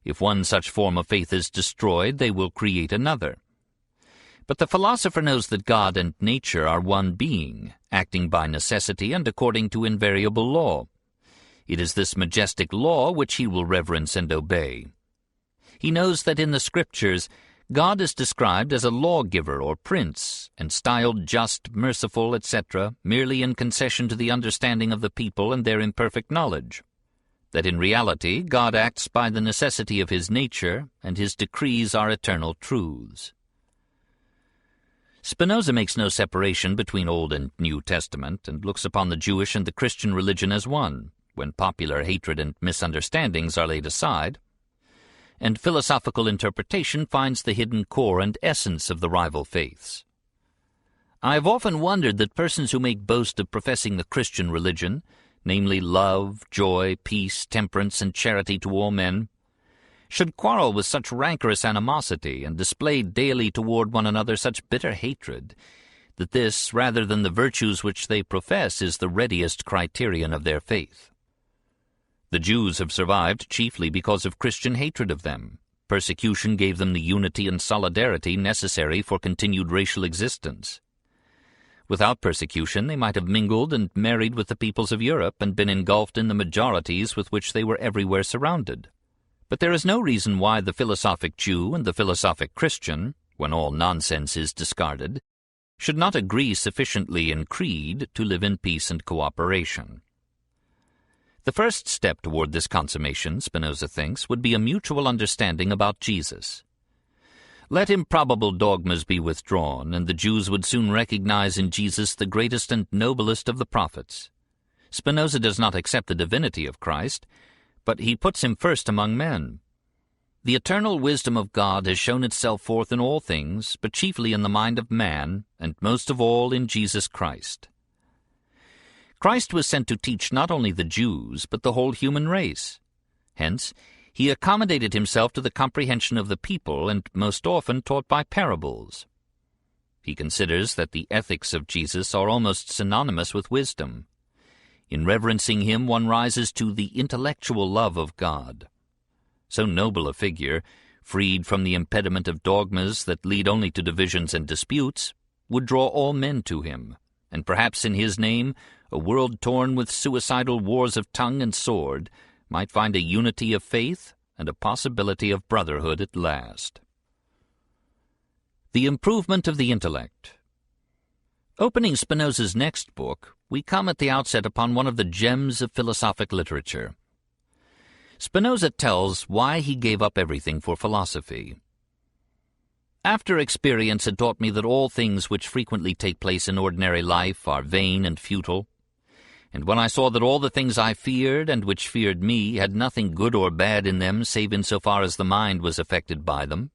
If one such form of faith is destroyed, they will create another. But the philosopher knows that God and nature are one being, acting by necessity and according to invariable law. It is this majestic law which he will reverence and obey. He knows that in the Scriptures God is described as a lawgiver or prince, and styled just, merciful, etc., merely in concession to the understanding of the people and their imperfect knowledge. That in reality God acts by the necessity of his nature, and his decrees are eternal truths. Spinoza makes no separation between Old and New Testament, and looks upon the Jewish and the Christian religion as one, when popular hatred and misunderstandings are laid aside, and philosophical interpretation finds the hidden core and essence of the rival faiths. I have often wondered that persons who make boast of professing the Christian religion, namely love, joy, peace, temperance, and charity to all men, should quarrel with such rancorous animosity and display daily toward one another such bitter hatred, that this, rather than the virtues which they profess, is the readiest criterion of their faith. The Jews have survived chiefly because of Christian hatred of them. Persecution gave them the unity and solidarity necessary for continued racial existence. Without persecution they might have mingled and married with the peoples of Europe and been engulfed in the majorities with which they were everywhere surrounded. But there is no reason why the philosophic Jew and the philosophic Christian, when all nonsense is discarded, should not agree sufficiently in creed to live in peace and cooperation. The first step toward this consummation, Spinoza thinks, would be a mutual understanding about Jesus. Let improbable dogmas be withdrawn, and the Jews would soon recognize in Jesus the greatest and noblest of the prophets. Spinoza does not accept the divinity of Christ, but he puts him first among men. The eternal wisdom of God has shown itself forth in all things, but chiefly in the mind of man, and most of all in Jesus Christ. Christ was sent to teach not only the Jews, but the whole human race. Hence, he accommodated himself to the comprehension of the people, and most often taught by parables. He considers that the ethics of Jesus are almost synonymous with wisdom. In reverencing him one rises to the intellectual love of God. So noble a figure, freed from the impediment of dogmas that lead only to divisions and disputes, would draw all men to him, and perhaps in his name a world torn with suicidal wars of tongue and sword might find a unity of faith and a possibility of brotherhood at last. The improvement of the intellect. Opening Spinoza's next book, we come at the outset upon one of the gems of philosophic literature. Spinoza tells why he gave up everything for philosophy. After experience had taught me that all things which frequently take place in ordinary life are vain and futile, and when I saw that all the things I feared and which feared me had nothing good or bad in them save in so far as the mind was affected by them,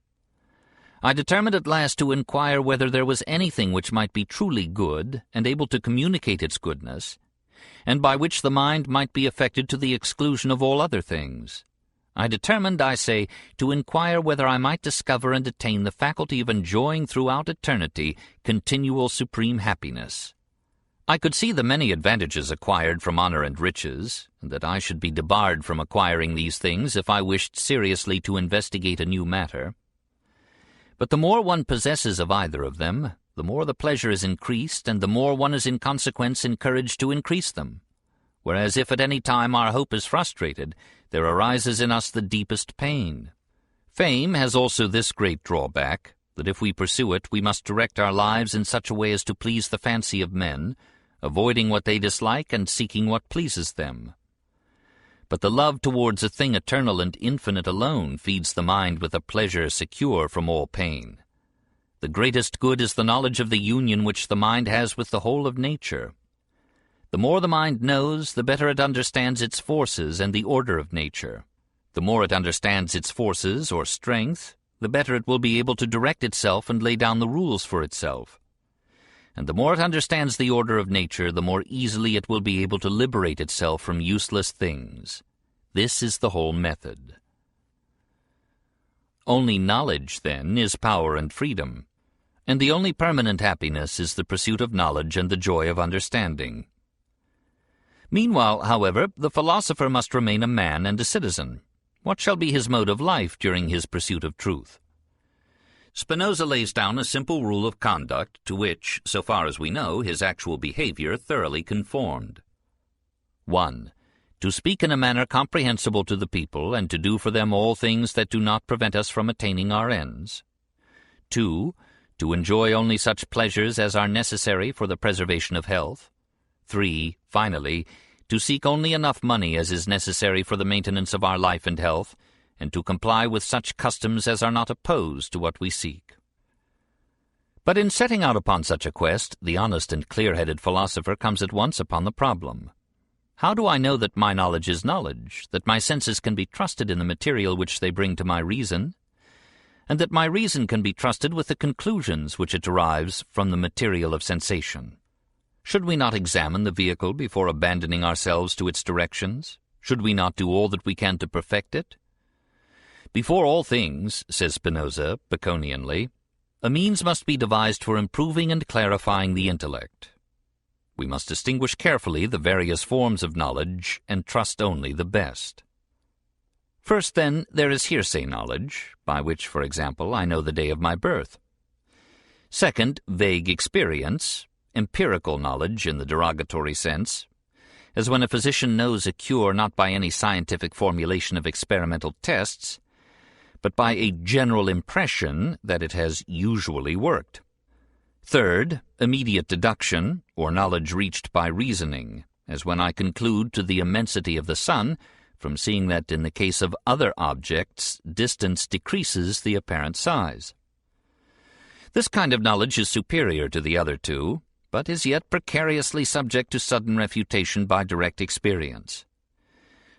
I determined at last to inquire whether there was anything which might be truly good and able to communicate its goodness, and by which the mind might be affected to the exclusion of all other things. I determined, I say, to inquire whether I might discover and attain the faculty of enjoying throughout eternity continual supreme happiness. I could see the many advantages acquired from honor and riches, and that I should be debarred from acquiring these things if I wished seriously to investigate a new matter. But the more one possesses of either of them, the more the pleasure is increased, and the more one is in consequence encouraged to increase them. Whereas if at any time our hope is frustrated, there arises in us the deepest pain. Fame has also this great drawback, that if we pursue it, we must direct our lives in such a way as to please the fancy of men, avoiding what they dislike and seeking what pleases them. But the love towards a thing eternal and infinite alone feeds the mind with a pleasure secure from all pain. The greatest good is the knowledge of the union which the mind has with the whole of nature. The more the mind knows, the better it understands its forces and the order of nature. The more it understands its forces or strength, the better it will be able to direct itself and lay down the rules for itself. And the more it understands the order of nature, the more easily it will be able to liberate itself from useless things. This is the whole method. Only knowledge, then, is power and freedom, and the only permanent happiness is the pursuit of knowledge and the joy of understanding. Meanwhile, however, the philosopher must remain a man and a citizen. What shall be his mode of life during his pursuit of truth? Spinoza lays down a simple rule of conduct to which, so far as we know, his actual behavior thoroughly conformed. 1. to speak in a manner comprehensible to the people, and to do for them all things that do not prevent us from attaining our ends. 2. To enjoy only such pleasures as are necessary for the preservation of health. 3. Finally, to seek only enough money as is necessary for the maintenance of our life and health, and to comply with such customs as are not opposed to what we seek. But in setting out upon such a quest, the honest and clear-headed philosopher comes at once upon the problem. How do I know that my knowledge is knowledge, that my senses can be trusted in the material which they bring to my reason, and that my reason can be trusted with the conclusions which it derives from the material of sensation? Should we not examine the vehicle before abandoning ourselves to its directions? Should we not do all that we can to perfect it? Before all things, says Spinoza, Baconianly, a means must be devised for improving and clarifying the intellect. We must distinguish carefully the various forms of knowledge and trust only the best. First, then, there is hearsay knowledge, by which, for example, I know the day of my birth. Second, vague experience, empirical knowledge in the derogatory sense, as when a physician knows a cure not by any scientific formulation of experimental tests, but by a general impression that it has usually worked. Third, immediate deduction, or knowledge reached by reasoning, as when I conclude to the immensity of the sun from seeing that in the case of other objects distance decreases the apparent size. This kind of knowledge is superior to the other two, but is yet precariously subject to sudden refutation by direct experience.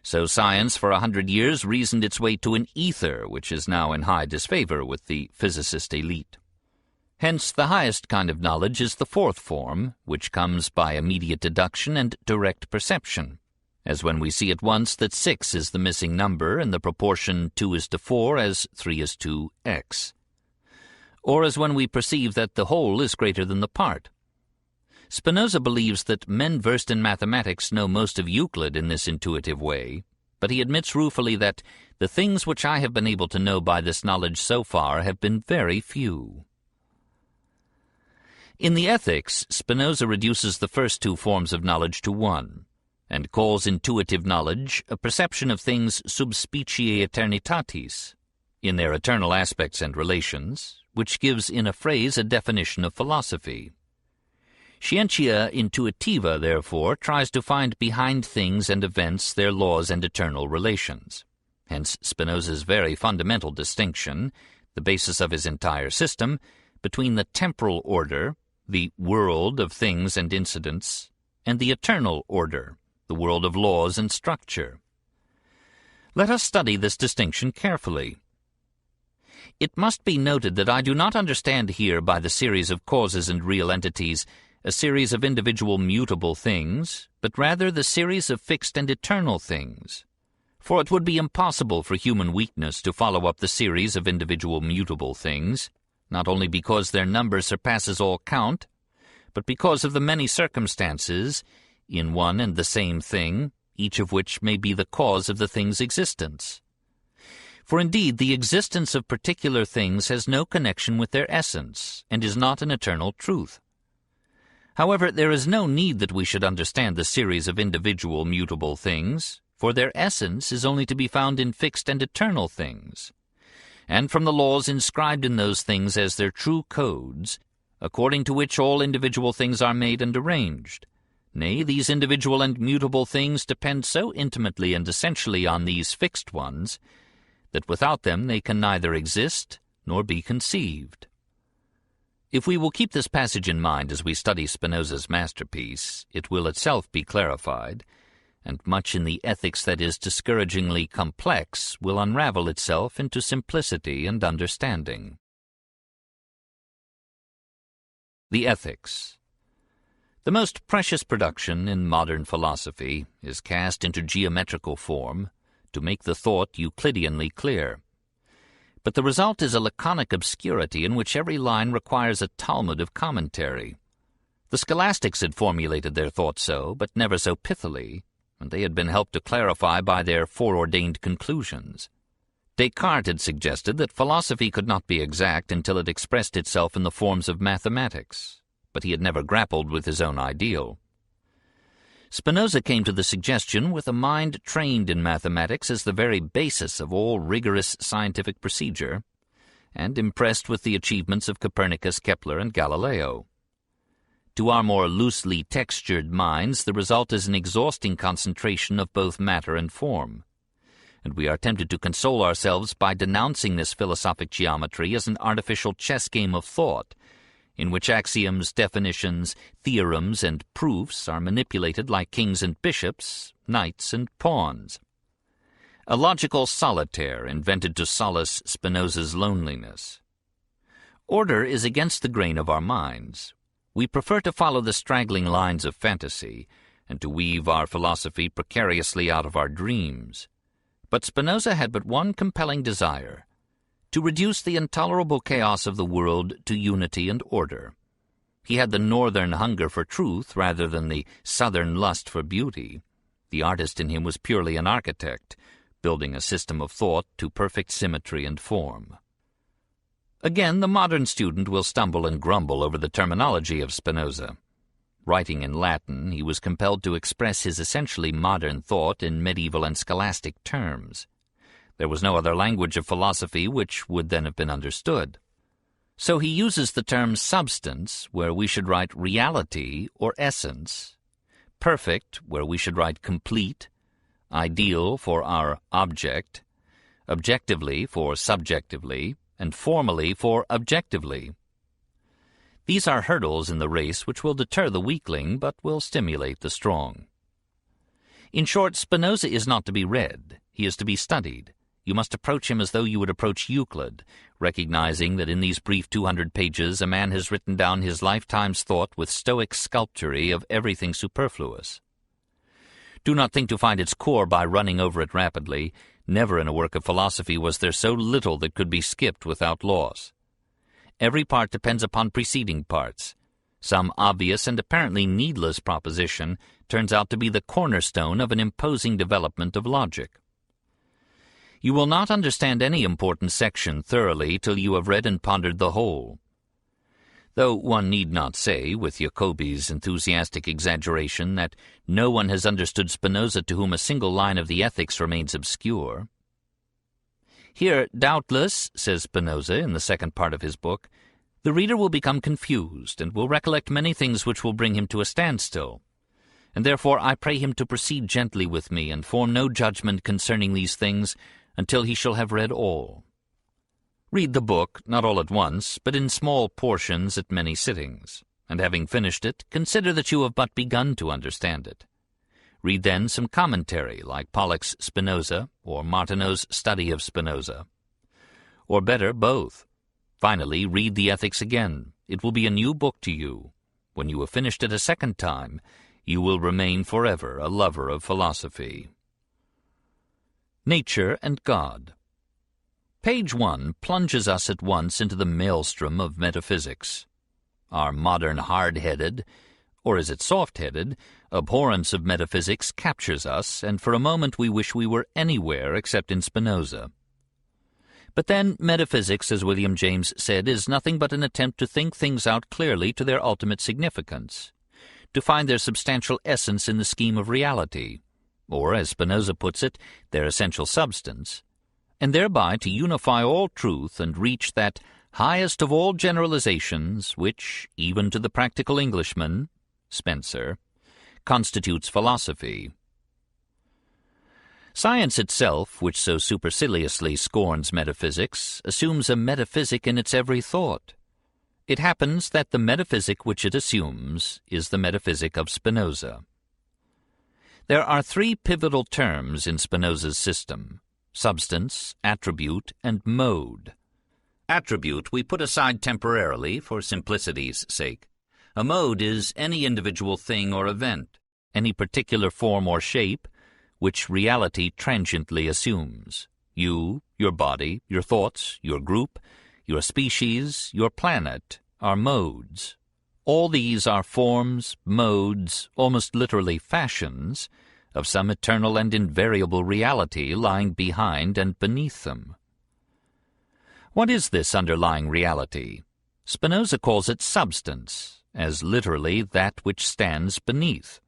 So science for 100 years reasoned its way to an ether which is now in high disfavor with the physicist elite. Hence the highest kind of knowledge is the fourth form, which comes by immediate deduction and direct perception, as when we see at once that 6 is the missing number in the proportion 2:4 as 3:x, or as when we perceive that the whole is greater than the part. Spinoza believes that men versed in mathematics know most of Euclid in this intuitive way, but he admits ruefully that the things which I have been able to know by this knowledge so far have been very few. In the Ethics, Spinoza reduces the first two forms of knowledge to one, and calls intuitive knowledge a perception of things sub specie aeternitatis, in their eternal aspects and relations, which gives in a phrase a definition of philosophy. Scientia intuitiva, therefore, tries to find behind things and events their laws and eternal relations. Hence Spinoza's very fundamental distinction, the basis of his entire system, between the temporal order, the world of things and incidents, and the eternal order, the world of laws and structure. Let us study this distinction carefully. It must be noted that I do not understand here by the series of causes and real entities a series of individual mutable things, but rather the series of fixed and eternal things. For it would be impossible for human weakness to follow up the series of individual mutable things, not only because their number surpasses all count, but because of the many circumstances in one and the same thing, each of which may be the cause of the thing's existence. For indeed the existence of particular things has no connection with their essence, and is not an eternal truth. However, there is no need that we should understand the series of individual mutable things, for their essence is only to be found in fixed and eternal things, and from the laws inscribed in those things as their true codes, according to which all individual things are made and arranged. Nay, these individual and mutable things depend so intimately and essentially on these fixed ones, that without them they can neither exist nor be conceived. If we will keep this passage in mind as we study Spinoza's masterpiece, it will itself be clarified, and much in the ethics that is discouragingly complex will unravel itself into simplicity and understanding. The Ethics. The most precious production in modern philosophy is cast into geometrical form to make the thought Euclideanly clear. But the result is a laconic obscurity in which every line requires a Talmud of commentary. The scholastics had formulated their thought so, but never so pithily, and they had been helped to clarify by their foreordained conclusions. Descartes had suggested that philosophy could not be exact until it expressed itself in the forms of mathematics, but he had never grappled with his own ideal. Spinoza came to the suggestion with a mind trained in mathematics as the very basis of all rigorous scientific procedure, and impressed with the achievements of Copernicus, Kepler, and Galileo. To our more loosely textured minds, the result is an exhausting concentration of both matter and form, and we are tempted to console ourselves by denouncing this philosophic geometry as an artificial chess game of thought, in which axioms, definitions, theorems, and proofs are manipulated like kings and bishops, knights and pawns. A logical solitaire invented to solace Spinoza's loneliness. Order is against the grain of our minds. We prefer to follow the straggling lines of fantasy, and to weave our philosophy precariously out of our dreams. But Spinoza had but one compelling desire: to reduce the intolerable chaos of the world to unity and order. He had the northern hunger for truth rather than the southern lust for beauty. The artist in him was purely an architect, building a system of thought to perfect symmetry and form. Again, the modern student will stumble and grumble over the terminology of Spinoza. Writing in Latin, he was compelled to express his essentially modern thought in medieval and scholastic terms. There was no other language of philosophy which would then have been understood. So he uses the term substance, where we should write reality or essence, perfect, where we should write complete, ideal for our object, objectively for subjectively, and formally for objectively. These are hurdles in the race which will deter the weakling but will stimulate the strong. In short, Spinoza is not to be read, he is to be studied. You must approach him as though you would approach Euclid, recognizing that in these brief 200 pages a man has written down his lifetime's thought with stoic sculptury of everything superfluous. Do not think to find its core by running over it rapidly. Never in a work of philosophy was there so little that could be skipped without loss. Every part depends upon preceding parts. Some obvious and apparently needless proposition turns out to be the cornerstone of an imposing development of logic. You will not understand any important section thoroughly till you have read and pondered the whole. Though one need not say, with Jacobi's enthusiastic exaggeration, that no one has understood Spinoza to whom a single line of the Ethics remains obscure. Here, doubtless, says Spinoza in the second part of his book, the reader will become confused and will recollect many things which will bring him to a standstill, and therefore I pray him to proceed gently with me and form no judgment concerning these things until he shall have read all. Read the book, not all at once, but in small portions at many sittings, and having finished it, consider that you have but begun to understand it. Read then some commentary, like Pollock's Spinoza, or Martineau's Study of Spinoza. Or better, both. Finally, read the Ethics again. It will be a new book to you. When you have finished it a second time, you will remain forever a lover of philosophy. Nature and God. Page 1 plunges us at once into the maelstrom of metaphysics. Our modern hard-headed, or is it soft-headed, abhorrence of metaphysics captures us, and for a moment we wish we were anywhere except in Spinoza. But then metaphysics, as William James said, is nothing but an attempt to think things out clearly to their ultimate significance, to find their substantial essence in the scheme of reality, or, as Spinoza puts it, their essential substance, and thereby to unify all truth and reach that highest of all generalizations which, even to the practical Englishman, Spencer, constitutes philosophy. Science itself, which so superciliously scorns metaphysics, assumes a metaphysic in its every thought. It happens that the metaphysic which it assumes is the metaphysic of Spinoza. There are three pivotal terms in Spinoza's system: substance, attribute, and mode. Attribute we put aside temporarily for simplicity's sake. A mode is any individual thing or event, any particular form or shape, which reality transiently assumes. You, your body, your thoughts, your group, your species, your planet are modes. All these are forms, modes, almost literally fashions, of some eternal and invariable reality lying behind and beneath them. What is this underlying reality? Spinoza calls it substance, as literally that which stands beneath.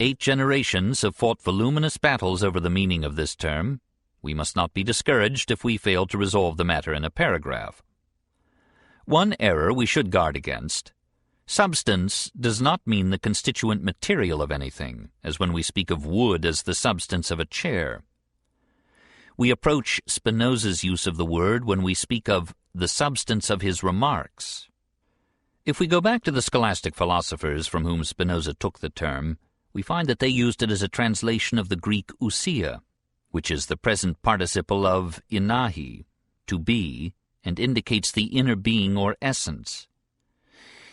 8 generations have fought voluminous battles over the meaning of this term. We must not be discouraged if we fail to resolve the matter in a paragraph. One error we should guard against. Substance does not mean the constituent material of anything, as when we speak of wood as the substance of a chair. We approach Spinoza's use of the word when we speak of the substance of his remarks. If we go back to the scholastic philosophers from whom Spinoza took the term, we find that they used it as a translation of the Greek ousia, which is the present participle of inahi, to be, and indicates the inner being or essence.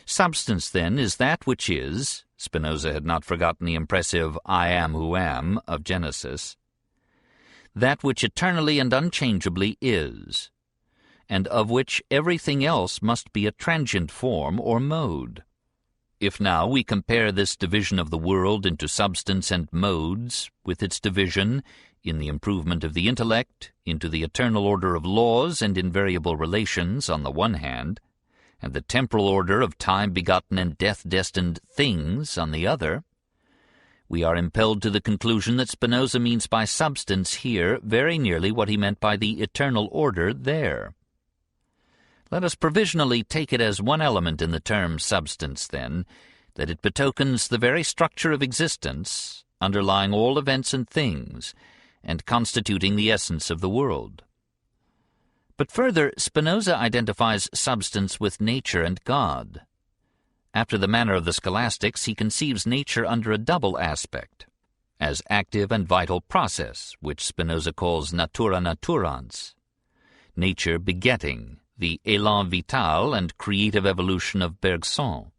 Substance, then, is that which is, Spinoza had not forgotten the impressive I am who am of Genesis, that which eternally and unchangeably is, and of which everything else must be a transient form or mode. If now we compare this division of the world into substance and modes with its division, in the improvement of the intellect, into the eternal order of laws and invariable relations on the one hand, and the temporal order of time-begotten and death-destined things on the other, we are impelled to the conclusion that Spinoza means by substance here very nearly what he meant by the eternal order there. Let us provisionally take it as one element in the term substance, then, that it betokens the very structure of existence, underlying all events and things, and constituting the essence of the world. But further, Spinoza identifies substance with nature and God. After the manner of the scholastics, he conceives nature under a double aspect, as active and vital process, which Spinoza calls natura naturans, nature begetting, the élan vital and creative evolution of Bergson,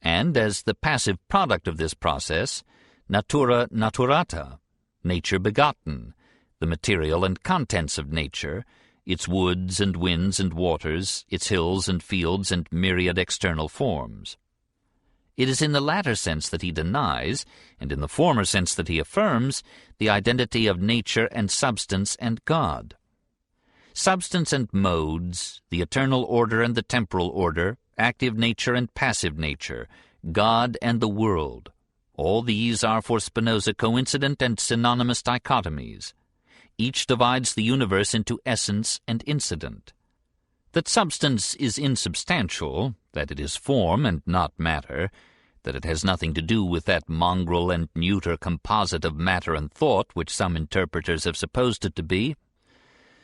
and as the passive product of this process, natura naturata, nature begotten, the material and contents of nature, its woods and winds and waters, its hills and fields and myriad external forms. It is in the latter sense that he denies, and in the former sense that he affirms, the identity of nature and substance and God. Substance and modes, the eternal order and the temporal order, active nature and passive nature, God and the world, all these are for Spinoza coincident and synonymous dichotomies. Each divides the universe into essence and incident. That substance is insubstantial, that it is form and not matter, that it has nothing to do with that mongrel and neuter composite of matter and thought which some interpreters have supposed it to be,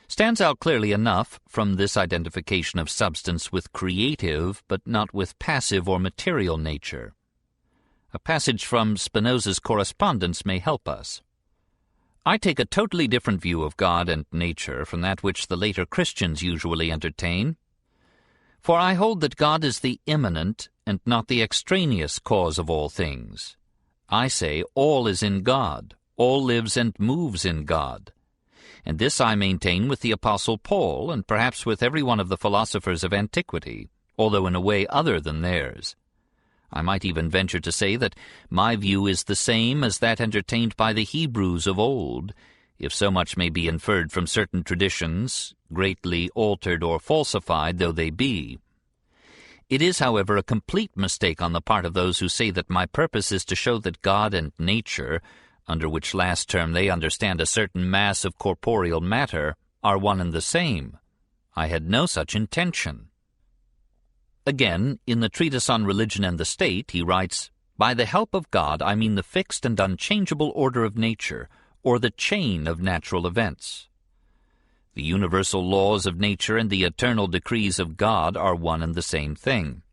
stands out clearly enough from this identification of substance with creative but not with passive or material nature. A passage from Spinoza's correspondence may help us. I take a totally different view of God and nature from that which the later Christians usually entertain, for I hold that God is the immanent and not the extraneous cause of all things. I say all is in God, all lives and moves in God. And this I maintain with the Apostle Paul, and perhaps with every one of the philosophers of antiquity, although in a way other than theirs. I might even venture to say that my view is the same as that entertained by the Hebrews of old, if so much may be inferred from certain traditions, greatly altered or falsified though they be. It is, however, a complete mistake on the part of those who say that my purpose is to show that God and nature, under which last term they understand a certain mass of corporeal matter, are one and the same. I had no such intention. Again, in the Treatise on Religion and the State, he writes, "By the help of God I mean the fixed and unchangeable order of nature, or the chain of natural events. The universal laws of nature and the eternal decrees of God are one and the same thing.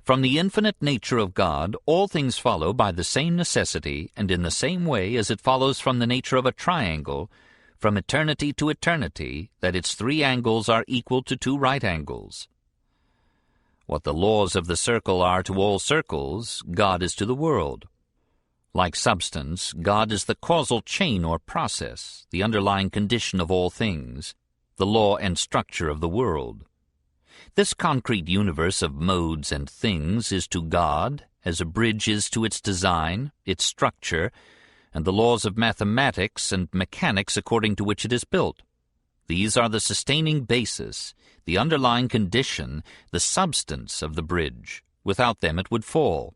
From the infinite nature of God, all things follow by the same necessity and in the same way as it follows from the nature of a triangle, from eternity to eternity, that its 3 angles are equal to 2 right angles. What the laws of the circle are to all circles, God is to the world. Like substance, God is the causal chain or process, the underlying condition of all things, the law and structure of the world. This concrete universe of modes and things is to God as a bridge is to its design, its structure, and the laws of mathematics and mechanics according to which it is built. These are the sustaining basis, the underlying condition, the substance of the bridge. Without them it would fall.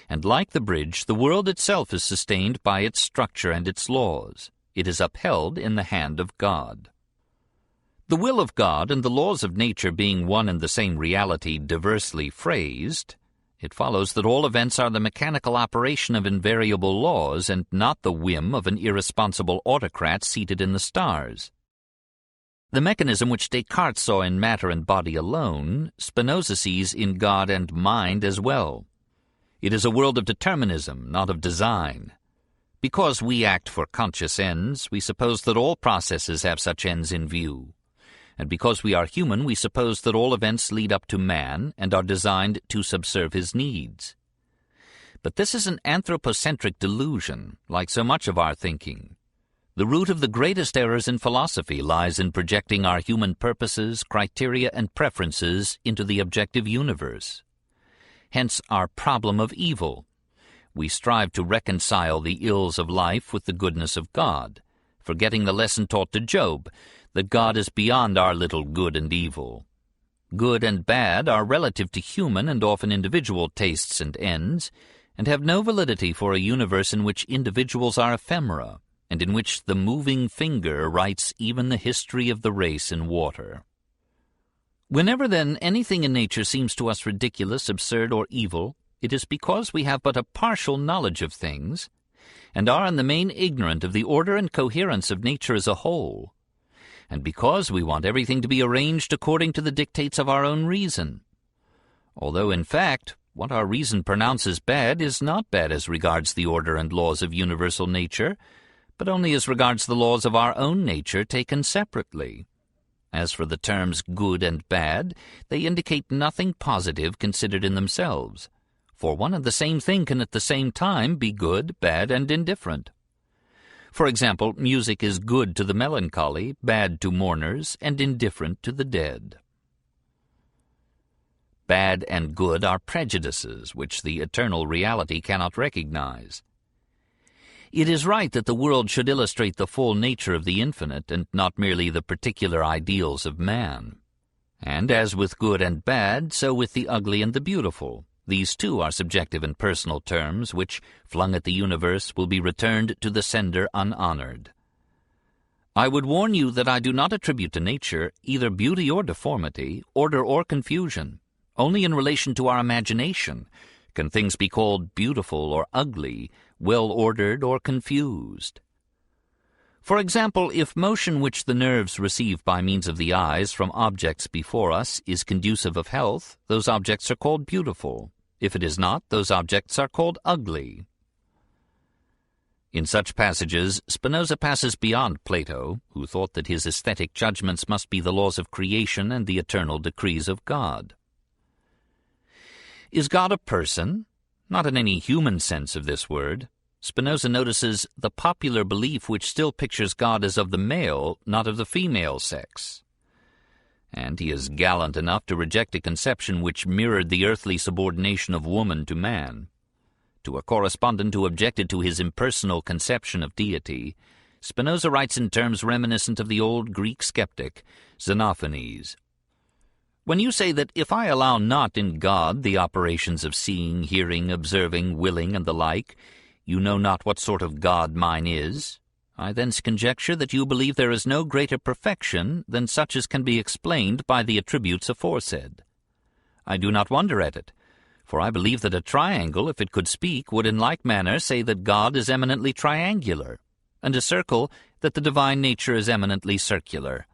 And like the bridge, the world itself is sustained by its structure and its laws. It is upheld in the hand of God. The will of God and the laws of nature being one and the same reality diversely phrased, it follows that all events are the mechanical operation of invariable laws and not the whim of an irresponsible autocrat seated in the stars. The mechanism which Descartes saw in matter and body alone, Spinoza sees in God and mind as well. It is a world of determinism, not of design. Because we act for conscious ends, we suppose that all processes have such ends in view. And because we are human, we suppose that all events lead up to man and are designed to subserve his needs. But this is an anthropocentric delusion, like so much of our thinking. The root of the greatest errors in philosophy lies in projecting our human purposes, criteria, and preferences into the objective universe. Hence our problem of evil. We strive to reconcile the ills of life with the goodness of God, forgetting the lesson taught to Job, that God is beyond our little good and evil. Good and bad are relative to human and often individual tastes and ends, and have no validity for a universe in which individuals are ephemera, and in which the moving finger writes even the history of the race in water. Whenever, then, anything in nature seems to us ridiculous, absurd, or evil, it is because we have but a partial knowledge of things, and are in the main ignorant of the order and coherence of nature as a whole, and because we want everything to be arranged according to the dictates of our own reason, although, in fact, what our reason pronounces bad is not bad as regards the order and laws of universal nature, but only as regards the laws of our own nature taken separately. As for the terms good and bad, they indicate nothing positive considered in themselves, for one and the same thing can at the same time be good, bad, and indifferent. For example, music is good to the melancholy, bad to mourners, and indifferent to the dead. Bad and good are prejudices which the eternal reality cannot recognize. It is right that the world should illustrate the full nature of the infinite and not merely the particular ideals of man. And as with good and bad, so with the ugly and the beautiful. These too are subjective and personal terms which, flung at the universe, will be returned to the sender unhonored. I would warn you that I do not attribute to nature either beauty or deformity, order or confusion. Only in relation to our imagination can things be called beautiful or ugly, well-ordered or confused. For example, if motion which the nerves receive by means of the eyes from objects before us is conducive of health, those objects are called beautiful. If it is not, those objects are called ugly. In such passages, Spinoza passes beyond Plato, who thought that his aesthetic judgments must be the laws of creation and the eternal decrees of God. Is God a person? Not in any human sense of this word. Spinoza notices the popular belief which still pictures God as of the male, not of the female sex. And he is gallant enough to reject a conception which mirrored the earthly subordination of woman to man. To a correspondent who objected to his impersonal conception of deity, Spinoza writes in terms reminiscent of the old Greek skeptic, Xenophanes. When you say that if I allow not in God the operations of seeing, hearing, observing, willing, and the like, you know not what sort of God mine is, I thence conjecture that you believe there is no greater perfection than such as can be explained by the attributes aforesaid. I do not wonder at it, for I believe that a triangle, if it could speak, would in like manner say that God is eminently triangular, and a circle that the divine nature is eminently circular,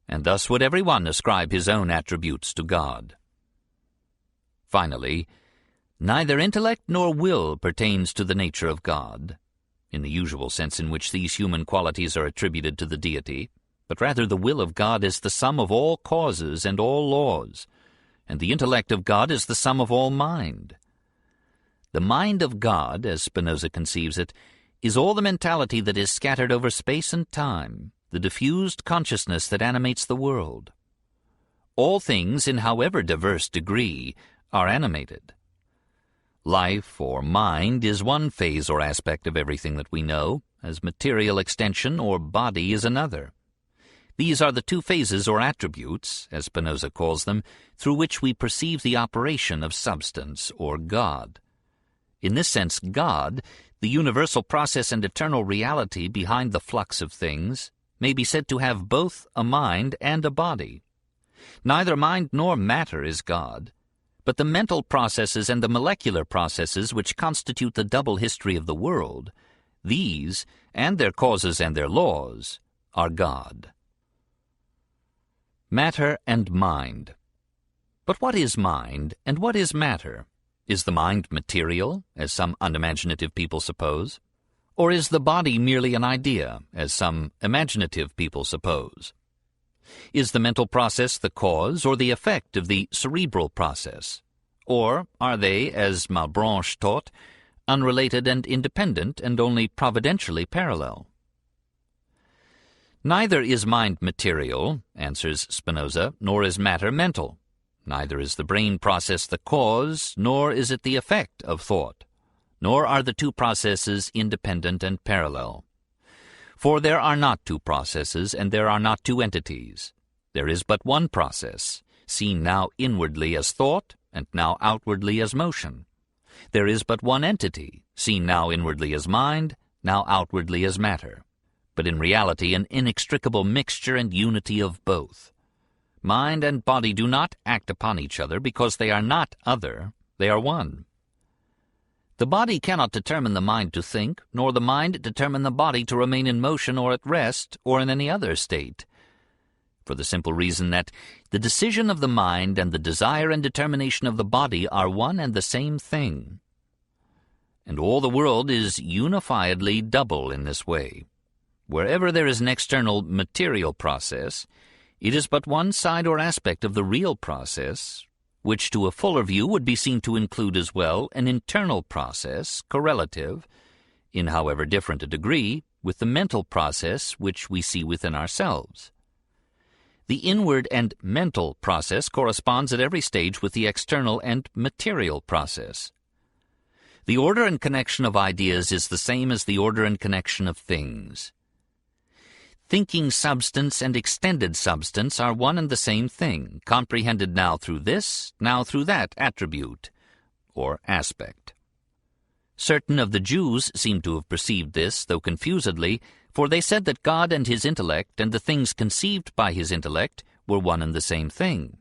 and thus would every one ascribe his own attributes to God. Finally, neither intellect nor will pertains to the nature of God, in the usual sense in which these human qualities are attributed to the deity, but rather the will of God is the sum of all causes and all laws, and the intellect of God is the sum of all mind. The mind of God, as Spinoza conceives it, is all the mentality that is scattered over space and time, the diffused consciousness that animates the world. All things, in however diverse degree, are animated. Life, or mind, is one phase or aspect of everything that we know, as material extension or body is another. These are the two phases or attributes, as Spinoza calls them, through which we perceive the operation of substance or God. In this sense, God, the universal process and eternal reality behind the flux of things, may be said to have both a mind and a body. Neither mind nor matter is God, but the mental processes and the molecular processes which constitute the double history of the world, these, and their causes and their laws, are God. Matter and mind. But what is mind, and what is matter? Is the mind material, as some unimaginative people suppose? Or is the body merely an idea, as some imaginative people suppose? Is the mental process the cause or the effect of the cerebral process? Or are they, as Malebranche taught, unrelated and independent and only providentially parallel? Neither is mind material, answers Spinoza, nor is matter mental. Neither is the brain process the cause, nor is it the effect of thought. Nor are the two processes independent and parallel. For there are not two processes, and there are not two entities. There is but one process, seen now inwardly as thought, and now outwardly as motion. There is but one entity, seen now inwardly as mind, now outwardly as matter, but in reality an inextricable mixture and unity of both. Mind and body do not act upon each other because they are not other, they are one. The body cannot determine the mind to think, nor the mind determine the body to remain in motion or at rest or in any other state, for the simple reason that the decision of the mind and the desire and determination of the body are one and the same thing. And all the world is unifiedly double in this way. Wherever there is an external material process, it is but one side or aspect of the real process, which to a fuller view would be seen to include as well an internal process, correlative, in however different a degree, with the mental process which we see within ourselves. The inward and mental process corresponds at every stage with the external and material process. The order and connection of ideas is the same as the order and connection of things. Thinking substance and extended substance are one and the same thing, comprehended now through this, now through that attribute, or aspect. Certain of the Jews seem to have perceived this, though confusedly, for they said that God and his intellect and the things conceived by his intellect were one and the same thing.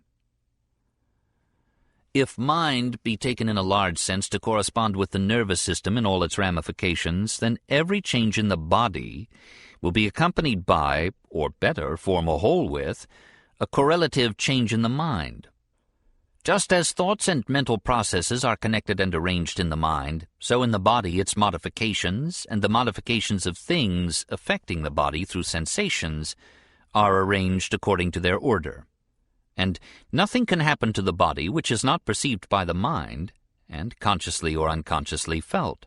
If mind be taken in a large sense to correspond with the nervous system in all its ramifications, then every change in the body will be accompanied by, or better, form a whole with, a correlative change in the mind. Just as thoughts and mental processes are connected and arranged in the mind, so in the body its modifications and the modifications of things affecting the body through sensations are arranged according to their order. And nothing can happen to the body which is not perceived by the mind and consciously or unconsciously felt.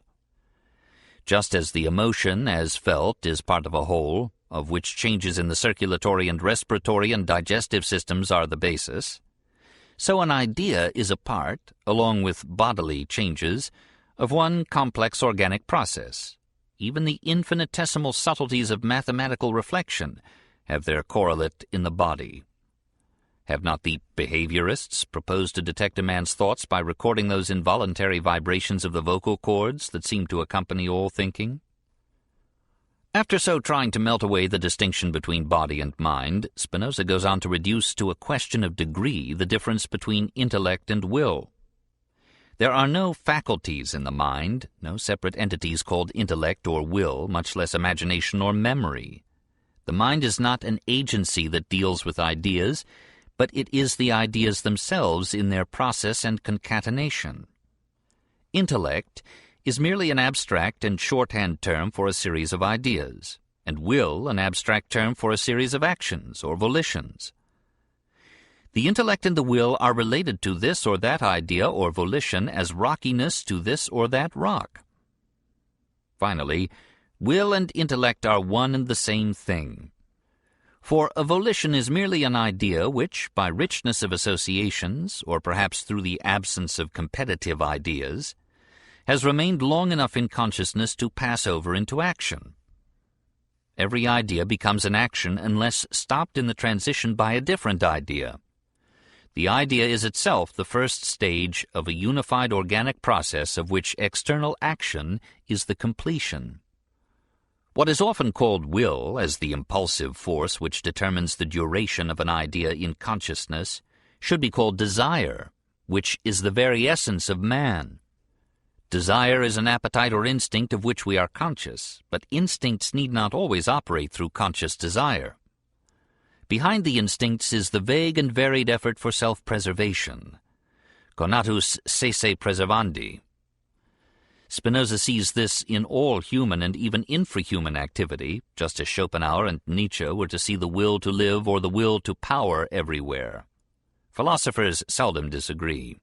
Just as the emotion, as felt, is part of a whole, of which changes in the circulatory and respiratory and digestive systems are the basis, so an idea is a part, along with bodily changes, of one complex organic process. Even the infinitesimal subtleties of mathematical reflection have their correlate in the body. Have not the behaviorists proposed to detect a man's thoughts by recording those involuntary vibrations of the vocal cords that seem to accompany all thinking? After so trying to melt away the distinction between body and mind, Spinoza goes on to reduce to a question of degree the difference between intellect and will. There are no faculties in the mind, no separate entities called intellect or will, much less imagination or memory. The mind is not an agency that deals with ideas, but it is the ideas themselves in their process and concatenation. Intellect is merely an abstract and shorthand term for a series of ideas, and will an abstract term for a series of actions or volitions. The intellect and the will are related to this or that idea or volition as rockiness to this or that rock. Finally, will and intellect are one and the same thing. For a volition is merely an idea which, by richness of associations, or perhaps through the absence of competitive ideas, has remained long enough in consciousness to pass over into action. Every idea becomes an action unless stopped in the transition by a different idea. The idea is itself the first stage of a unified organic process of which external action is the completion. What is often called will, as the impulsive force which determines the duration of an idea in consciousness, should be called desire, which is the very essence of man. Desire is an appetite or instinct of which we are conscious, but instincts need not always operate through conscious desire. Behind the instincts is the vague and varied effort for self-preservation, conatus sese preservandi. Spinoza sees this in all human and even infrahuman activity, just as Schopenhauer and Nietzsche were to see the will to live or the will to power everywhere. Philosophers seldom disagree.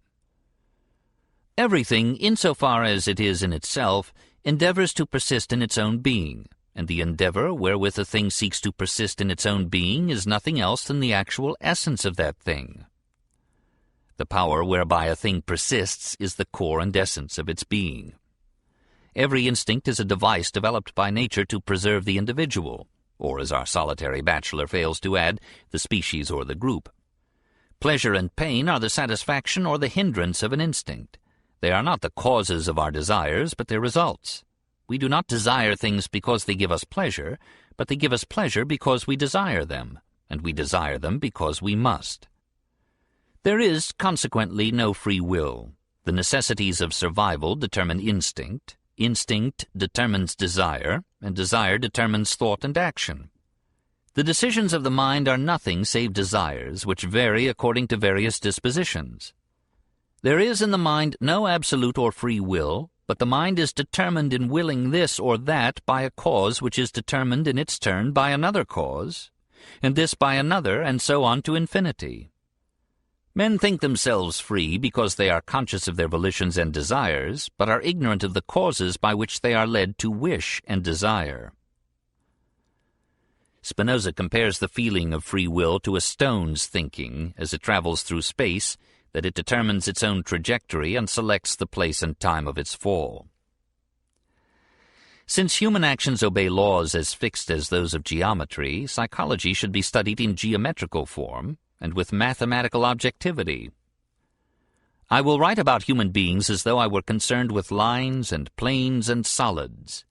Everything, insofar as it is in itself, endeavors to persist in its own being, and the endeavor wherewith a thing seeks to persist in its own being is nothing else than the actual essence of that thing. The power whereby a thing persists is the core and essence of its being. Every instinct is a device developed by nature to preserve the individual, or, as our solitary bachelor fails to add, the species or the group. Pleasure and pain are the satisfaction or the hindrance of an instinct. They are not the causes of our desires, but their results. We do not desire things because they give us pleasure, but they give us pleasure because we desire them, and we desire them because we must. There is, consequently, no free will. The necessities of survival determine instinct, instinct determines desire, and desire determines thought and action. The decisions of the mind are nothing save desires, which vary according to various dispositions. There is in the mind no absolute or free will, but the mind is determined in willing this or that by a cause which is determined in its turn by another cause, and this by another, and so on to infinity. Men think themselves free because they are conscious of their volitions and desires, but are ignorant of the causes by which they are led to wish and desire. Spinoza compares the feeling of free will to a stone's thinking as it travels through space, that it determines its own trajectory and selects the place and time of its fall. Since human actions obey laws as fixed as those of geometry, psychology should be studied in geometrical form and with mathematical objectivity. I will write about human beings as though I were concerned with lines and planes and solids.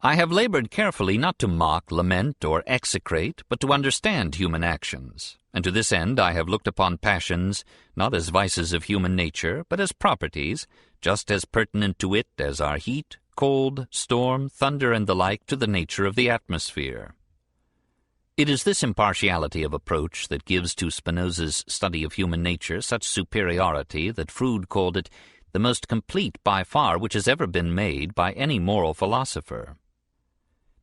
I have labored carefully not to mock, lament, or execrate, but to understand human actions, and to this end I have looked upon passions not as vices of human nature, but as properties, just as pertinent to it as are heat, cold, storm, thunder, and the like to the nature of the atmosphere. It is this impartiality of approach that gives to Spinoza's study of human nature such superiority that Froude called it the most complete by far which has ever been made by any moral philosopher.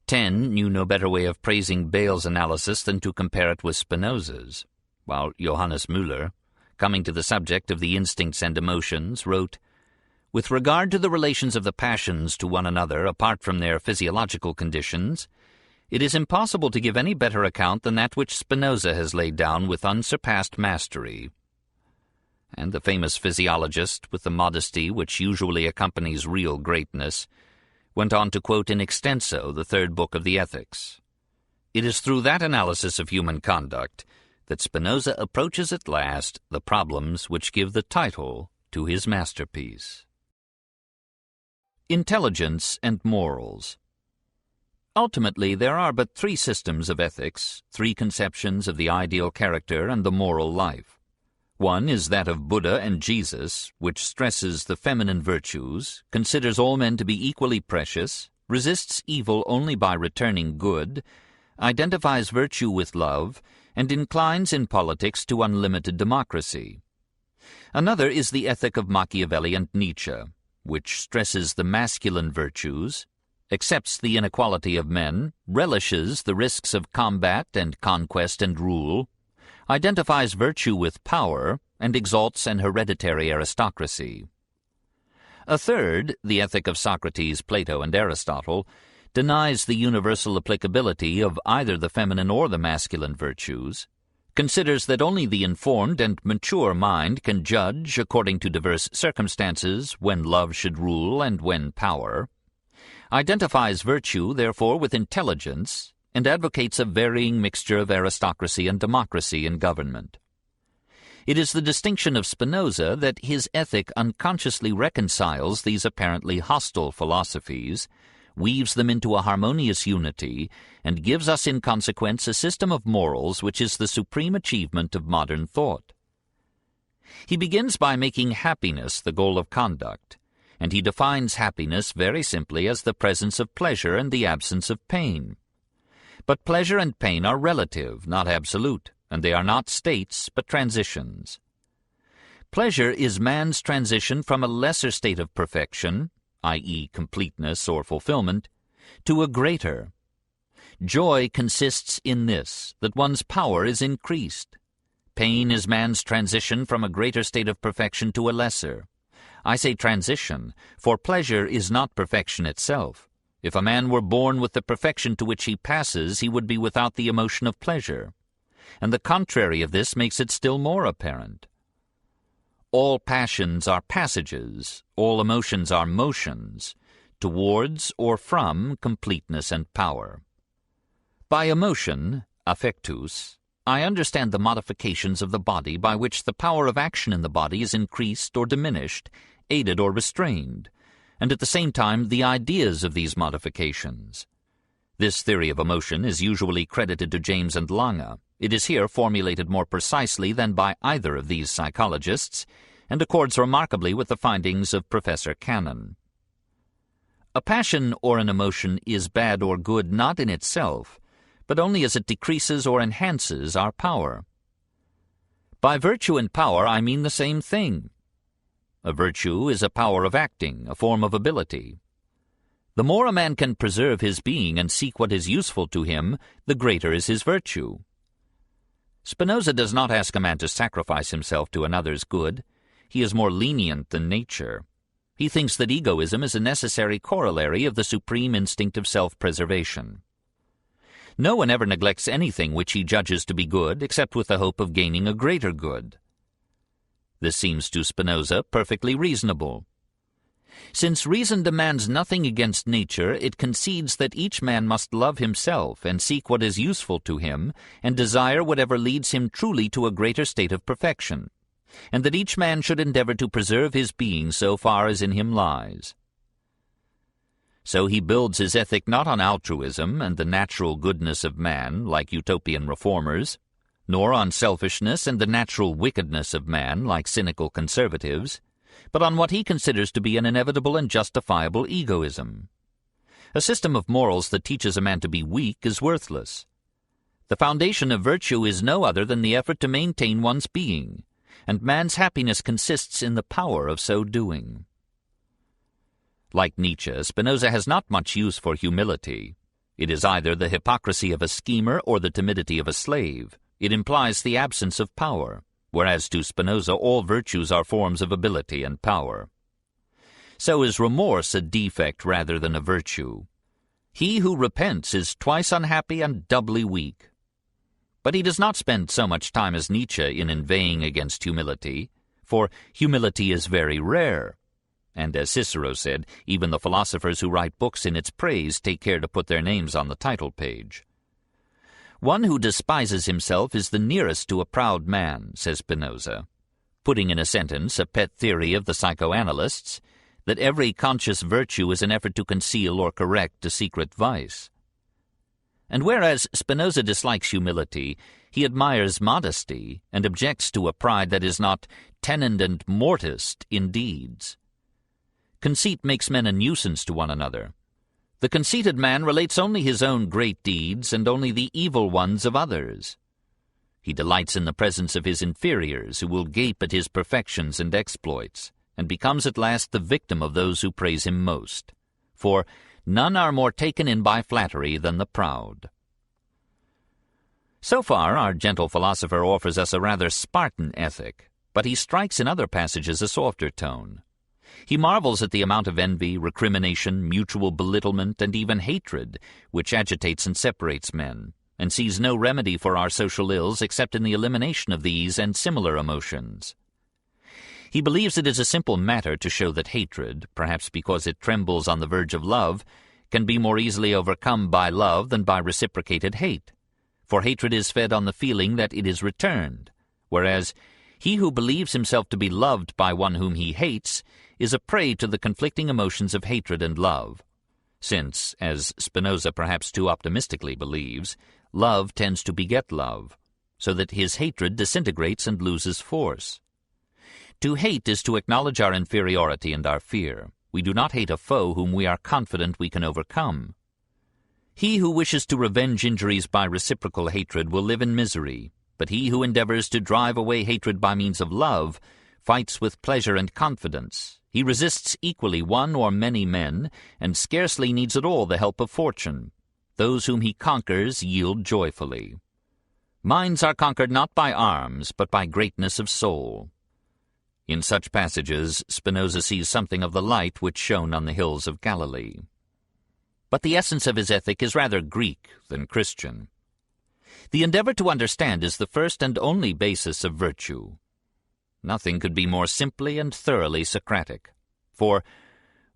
Taine knew no better way of praising Bayle's analysis than to compare it with Spinoza's, while Johannes Müller, coming to the subject of the instincts and emotions, wrote, "With regard to the relations of the passions to one another apart from their physiological conditions, it is impossible to give any better account than that which Spinoza has laid down with unsurpassed mastery." And the famous physiologist, with the modesty which usually accompanies real greatness, went on to quote in extenso the third book of the Ethics. It is through that analysis of human conduct that Spinoza approaches at last the problems which give the title to his masterpiece. Intelligence and morals. Ultimately, there are but three systems of ethics, three conceptions of the ideal character and the moral life. One is that of Buddha and Jesus, which stresses the feminine virtues, considers all men to be equally precious, resists evil only by returning good, identifies virtue with love, and inclines in politics to unlimited democracy. Another is the ethic of Machiavelli and Nietzsche, which stresses the masculine virtues, accepts the inequality of men, relishes the risks of combat and conquest and rule, identifies virtue with power, and exalts an hereditary aristocracy. A third, the ethic of Socrates, Plato, and Aristotle, denies the universal applicability of either the feminine or the masculine virtues, considers that only the informed and mature mind can judge, according to diverse circumstances, when love should rule and when power, identifies virtue, therefore, with intelligence, and advocates a varying mixture of aristocracy and democracy in government. It is the distinction of Spinoza that his ethic unconsciously reconciles these apparently hostile philosophies, weaves them into a harmonious unity, and gives us in consequence a system of morals which is the supreme achievement of modern thought. He begins by making happiness the goal of conduct, and he defines happiness very simply as the presence of pleasure and the absence of pain. But pleasure and pain are relative, not absolute, and they are not states, but transitions. Pleasure is man's transition from a lesser state of perfection, i.e. completeness or fulfillment, to a greater. Joy consists in this, that one's power is increased. Pain is man's transition from a greater state of perfection to a lesser. I say transition, for pleasure is not perfection itself. If a man were born with the perfection to which he passes, he would be without the emotion of pleasure. And the contrary of this makes it still more apparent. All passions are passages, all emotions are motions, towards or from completeness and power. By emotion, affectus, I understand the modifications of the body by which the power of action in the body is increased or diminished, aided or restrained, and at the same time the ideas of these modifications. This theory of emotion is usually credited to James and Lange. It is here formulated more precisely than by either of these psychologists, and accords remarkably with the findings of Professor Cannon. A passion or an emotion is bad or good not in itself, but only as it decreases or enhances our power. By virtue and power I mean the same thing. A virtue is a power of acting, a form of ability. The more a man can preserve his being and seek what is useful to him, the greater is his virtue. Spinoza does not ask a man to sacrifice himself to another's good. He is more lenient than nature. He thinks that egoism is a necessary corollary of the supreme instinct of self-preservation. No one ever neglects anything which he judges to be good, except with the hope of gaining a greater good. This seems to Spinoza perfectly reasonable. Since reason demands nothing against nature, it concedes that each man must love himself and seek what is useful to him, and desire whatever leads him truly to a greater state of perfection, and that each man should endeavor to preserve his being so far as in him lies. So he builds his ethic not on altruism and the natural goodness of man, like utopian reformers, nor on selfishness and the natural wickedness of man, like cynical conservatives, but on what he considers to be an inevitable and justifiable egoism. A system of morals that teaches a man to be weak is worthless. The foundation of virtue is no other than the effort to maintain one's being, and man's happiness consists in the power of so doing. Like Nietzsche, Spinoza has not much use for humility. It is either the hypocrisy of a schemer or the timidity of a slave. It implies the absence of power, whereas to Spinoza all virtues are forms of ability and power. So is remorse a defect rather than a virtue. He who repents is twice unhappy and doubly weak. But he does not spend so much time as Nietzsche in inveighing against humility, for humility is very rare. And as Cicero said, even the philosophers who write books in its praise take care to put their names on the title page. One who despises himself is the nearest to a proud man, says Spinoza, putting in a sentence a pet theory of the psychoanalysts, that every conscious virtue is an effort to conceal or correct a secret vice. And whereas Spinoza dislikes humility, he admires modesty and objects to a pride that is not tenent and mortised in deeds. Conceit makes men a nuisance to one another. The conceited man relates only his own great deeds and only the evil ones of others. He delights in the presence of his inferiors, who will gape at his perfections and exploits, and becomes at last the victim of those who praise him most. For none are more taken in by flattery than the proud. So far, our gentle philosopher offers us a rather Spartan ethic, but he strikes in other passages a softer tone. He marvels at the amount of envy, recrimination, mutual belittlement, and even hatred which agitates and separates men, and sees no remedy for our social ills except in the elimination of these and similar emotions. He believes it is a simple matter to show that hatred, perhaps because it trembles on the verge of love, can be more easily overcome by love than by reciprocated hate, for hatred is fed on the feeling that it is returned, whereas He who believes himself to be loved by one whom he hates is a prey to the conflicting emotions of hatred and love, since, as Spinoza perhaps too optimistically believes, love tends to beget love, so that his hatred disintegrates and loses force. To hate is to acknowledge our inferiority and our fear. We do not hate a foe whom we are confident we can overcome. He who wishes to revenge injuries by reciprocal hatred will live in misery, but he who endeavors to drive away hatred by means of love fights with pleasure and confidence. He resists equally one or many men, and scarcely needs at all the help of fortune. Those whom he conquers yield joyfully. Minds are conquered not by arms, but by greatness of soul. In such passages, Spinoza sees something of the light which shone on the hills of Galilee. But the essence of his ethic is rather Greek than Christian. The endeavor to understand is the first and only basis of virtue. Nothing could be more simply and thoroughly Socratic. For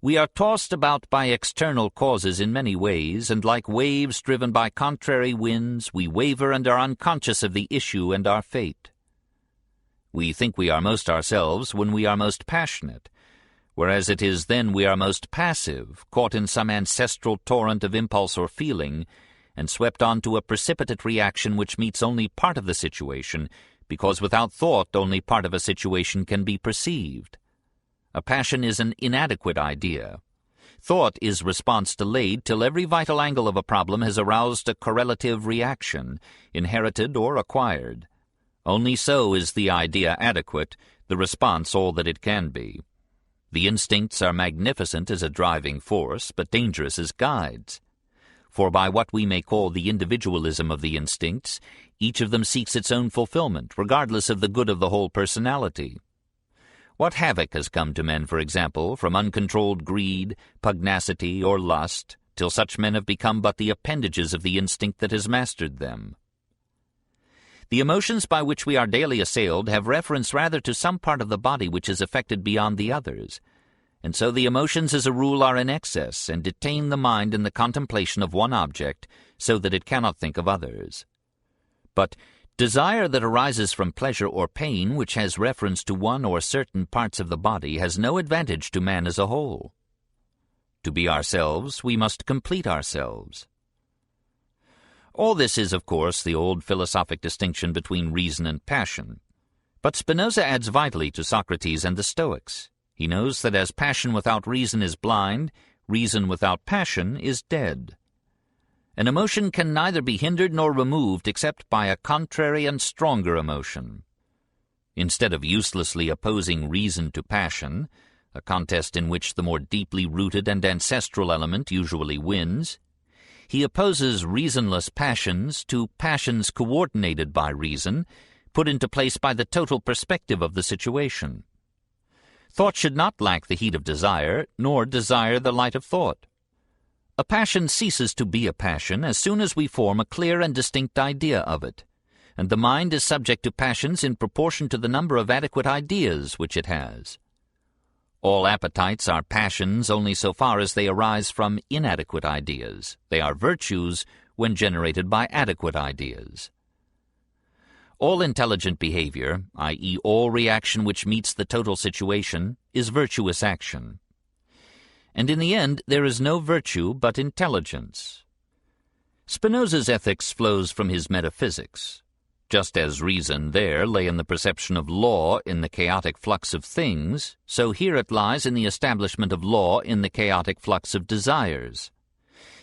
we are tossed about by external causes in many ways, and like waves driven by contrary winds, we waver and are unconscious of the issue and our fate. We think we are most ourselves when we are most passionate, whereas it is then we are most passive, caught in some ancestral torrent of impulse or feeling, and swept on to a precipitate reaction which meets only part of the situation, because without thought only part of a situation can be perceived. A passion is an inadequate idea. Thought is response delayed till every vital angle of a problem has aroused a correlative reaction, inherited or acquired. Only so is the idea adequate, the response all that it can be. The instincts are magnificent as a driving force, but dangerous as guides. For by what we may call the individualism of the instincts, each of them seeks its own fulfillment, regardless of the good of the whole personality. What havoc has come to men, for example, from uncontrolled greed, pugnacity, or lust, till such men have become but the appendages of the instinct that has mastered them. The emotions by which we are daily assailed have reference rather to some part of the body which is affected beyond the others, and so the emotions as a rule are in excess and detain the mind in the contemplation of one object so that it cannot think of others. But desire that arises from pleasure or pain which has reference to one or certain parts of the body has no advantage to man as a whole. To be ourselves, we must complete ourselves. All this is, of course, the old philosophic distinction between reason and passion. But Spinoza adds vitally to Socrates and the Stoics. He knows that as passion without reason is blind, reason without passion is dead. An emotion can neither be hindered nor removed except by a contrary and stronger emotion. Instead of uselessly opposing reason to passion, a contest in which the more deeply rooted and ancestral element usually wins, he opposes reasonless passions to passions coordinated by reason, put into place by the total perspective of the situation. Thought should not lack the heat of desire, nor desire the light of thought. A passion ceases to be a passion as soon as we form a clear and distinct idea of it, and the mind is subject to passions in proportion to the number of adequate ideas which it has. All appetites are passions only so far as they arise from inadequate ideas. They are virtues when generated by adequate ideas. All intelligent behavior, i.e., all reaction which meets the total situation, is virtuous action. And in the end, there is no virtue but intelligence. Spinoza's ethics flows from his metaphysics. Just as reason there lay in the perception of law in the chaotic flux of things, so here it lies in the establishment of law in the chaotic flux of desires.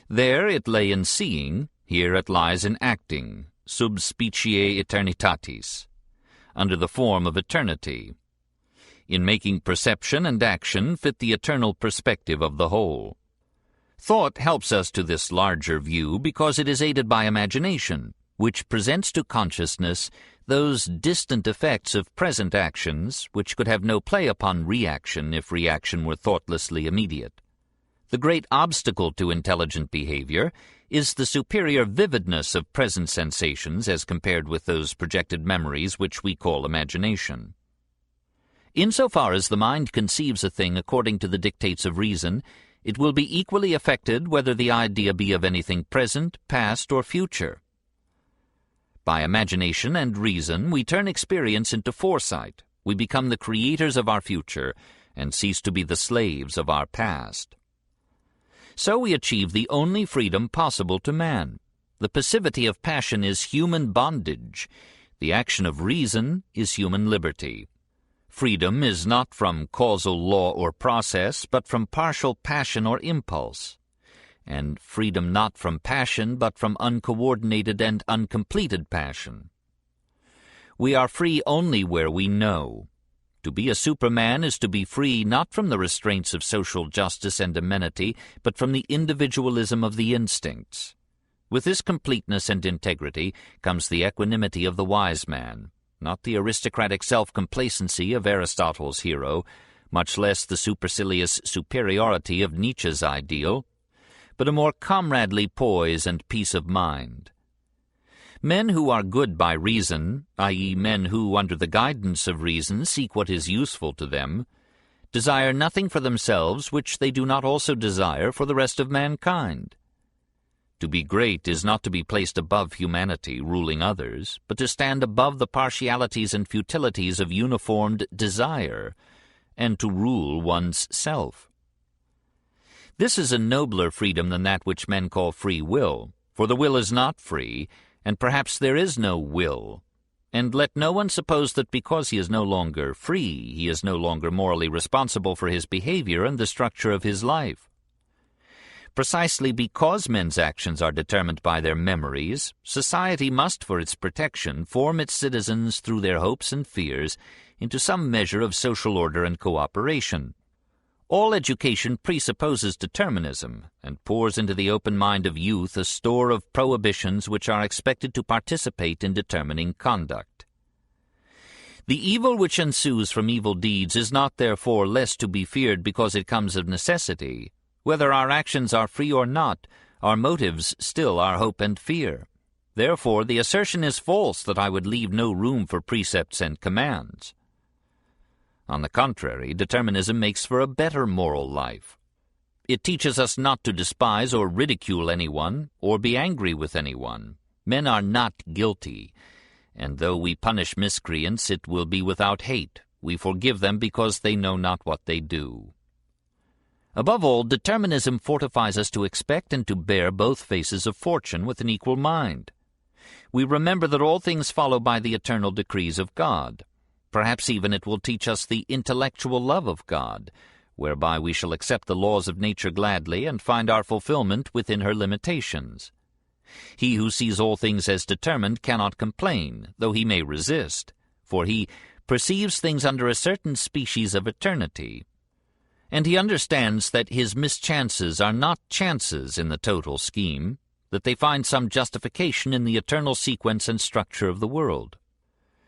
There it lay in seeing, here it lies in acting, sub specie eternitatis, under the form of eternity, in making perception and action fit the eternal perspective of the whole. Thought helps us to this larger view because it is aided by imagination, which presents to consciousness those distant effects of present actions which could have no play upon reaction if reaction were thoughtlessly immediate. The great obstacle to intelligent behavior is the superior vividness of present sensations as compared with those projected memories which we call imagination. Insofar as the mind conceives a thing according to the dictates of reason, it will be equally affected whether the idea be of anything present, past, or future. By imagination and reason, we turn experience into foresight. We become the creators of our future and cease to be the slaves of our past. So we achieve the only freedom possible to man. The passivity of passion is human bondage. The action of reason is human liberty. Freedom is not from causal law or process, but from partial passion or impulse. And freedom not from passion, but from uncoordinated and uncompleted passion. We are free only where we know. To be a superman is to be free not from the restraints of social justice and amenity, but from the individualism of the instincts. With this completeness and integrity comes the equanimity of the wise man, not the aristocratic self-complacency of Aristotle's hero, much less the supercilious superiority of Nietzsche's ideal, but a more comradely poise and peace of mind. Men who are good by reason, i.e., men who, under the guidance of reason, seek what is useful to them, desire nothing for themselves which they do not also desire for the rest of mankind. To be great is not to be placed above humanity, ruling others, but to stand above the partialities and futilities of uniformed desire, and to rule one's self. This is a nobler freedom than that which men call free will, for the will is not free, and perhaps there is no will. And let no one suppose that because he is no longer free, he is no longer morally responsible for his behavior and the structure of his life. Precisely because men's actions are determined by their memories, society must, for its protection, form its citizens through their hopes and fears into some measure of social order and cooperation. All education presupposes determinism and pours into the open mind of youth a store of prohibitions which are expected to participate in determining conduct. The evil which ensues from evil deeds is not therefore less to be feared because it comes of necessity. Whether our actions are free or not, our motives still are hope and fear. Therefore the assertion is false that I would leave no room for precepts and commands. On the contrary, determinism makes for a better moral life. It teaches us not to despise or ridicule anyone, or be angry with anyone. Men are not guilty, and though we punish miscreants, it will be without hate. We forgive them because they know not what they do. Above all, determinism fortifies us to expect and to bear both faces of fortune with an equal mind. We remember that all things follow by the eternal decrees of God. Perhaps even it will teach us the intellectual love of God, whereby we shall accept the laws of nature gladly and find our fulfillment within her limitations. He who sees all things as determined cannot complain, though he may resist, for he perceives things under a certain species of eternity, and he understands that his mischances are not chances in the total scheme, that they find some justification in the eternal sequence and structure of the world.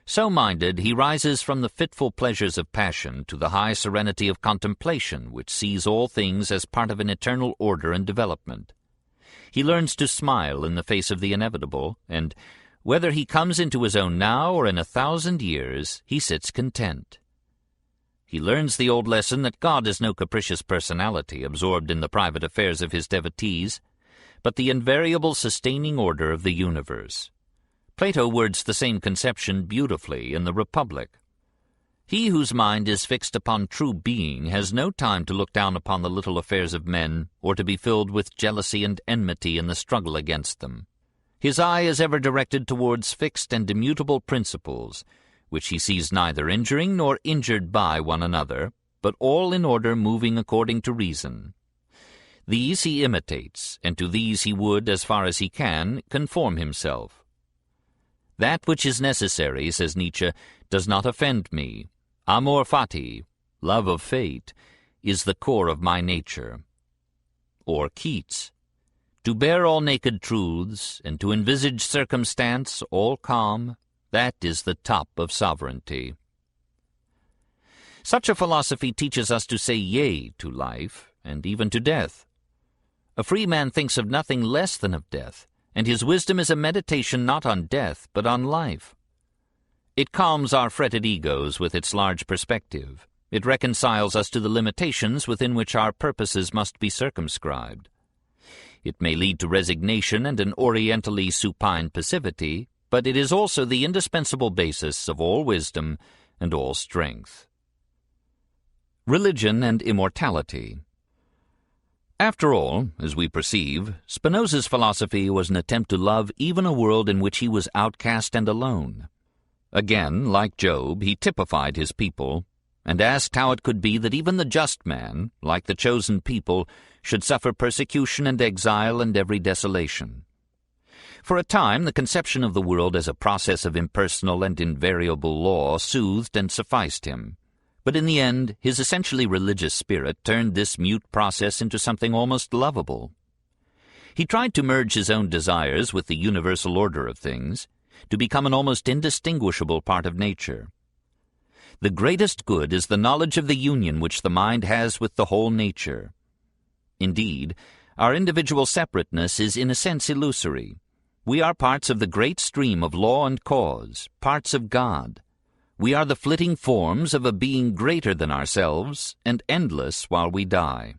So minded, he rises from the fitful pleasures of passion to the high serenity of contemplation, which sees all things as part of an eternal order and development. He learns to smile in the face of the inevitable, and, whether he comes into his own now or in 1,000 years, he sits content. He learns the old lesson that God is no capricious personality absorbed in the private affairs of his devotees, but the invariable sustaining order of the universe. Plato words the same conception beautifully in the Republic. He whose mind is fixed upon true being has no time to look down upon the little affairs of men, or to be filled with jealousy and enmity in the struggle against them. His eye is ever directed towards fixed and immutable principles, which he sees neither injuring nor injured by one another, but all in order moving according to reason. These he imitates, and to these he would, as far as he can, conform himself. That which is necessary, says Nietzsche, does not offend me. Amor fati, love of fate, is the core of my nature. Or Keats, to bear all naked truths, and to envisage circumstance all calm, that is the top of sovereignty. Such a philosophy teaches us to say yea to life, and even to death. A free man thinks of nothing less than of death, and his wisdom is a meditation not on death, but on life. It calms our fretted egos with its large perspective. It reconciles us to the limitations within which our purposes must be circumscribed. It may lead to resignation and an orientally supine passivity, but it is also the indispensable basis of all wisdom and all strength. Religion and immortality. After all, as we perceive, Spinoza's philosophy was an attempt to love even a world in which he was outcast and alone. Again, like Job, he typified his people, and asked how it could be that even the just man, like the chosen people, should suffer persecution and exile and every desolation. For a time, the conception of the world as a process of impersonal and invariable law soothed and sufficed him. But in the end, his essentially religious spirit turned this mute process into something almost lovable. He tried to merge his own desires with the universal order of things, to become an almost indistinguishable part of nature. The greatest good is the knowledge of the union which the mind has with the whole nature. Indeed, our individual separateness is in a sense illusory. We are parts of the great stream of law and cause, parts of God. We are the flitting forms of a being greater than ourselves and endless while we die.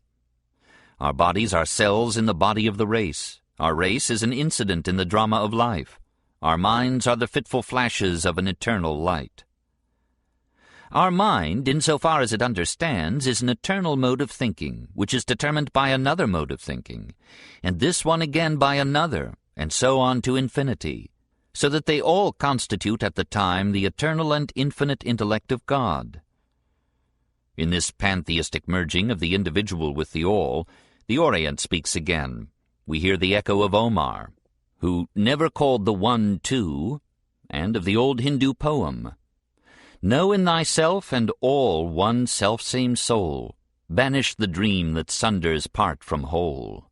Our bodies are cells in the body of the race. Our race is an incident in the drama of life. Our minds are the fitful flashes of an eternal light. Our mind, insofar as it understands, is an eternal mode of thinking, which is determined by another mode of thinking, and this one again by another, and so on to infinity, so that they all constitute at the time the eternal and infinite intellect of God. In this pantheistic merging of the individual with the all, the Orient speaks again. We hear the echo of Omar, who never called the one two, and of the old Hindu poem, "Know in thyself and all one self-same soul, banish the dream that sunders part from whole."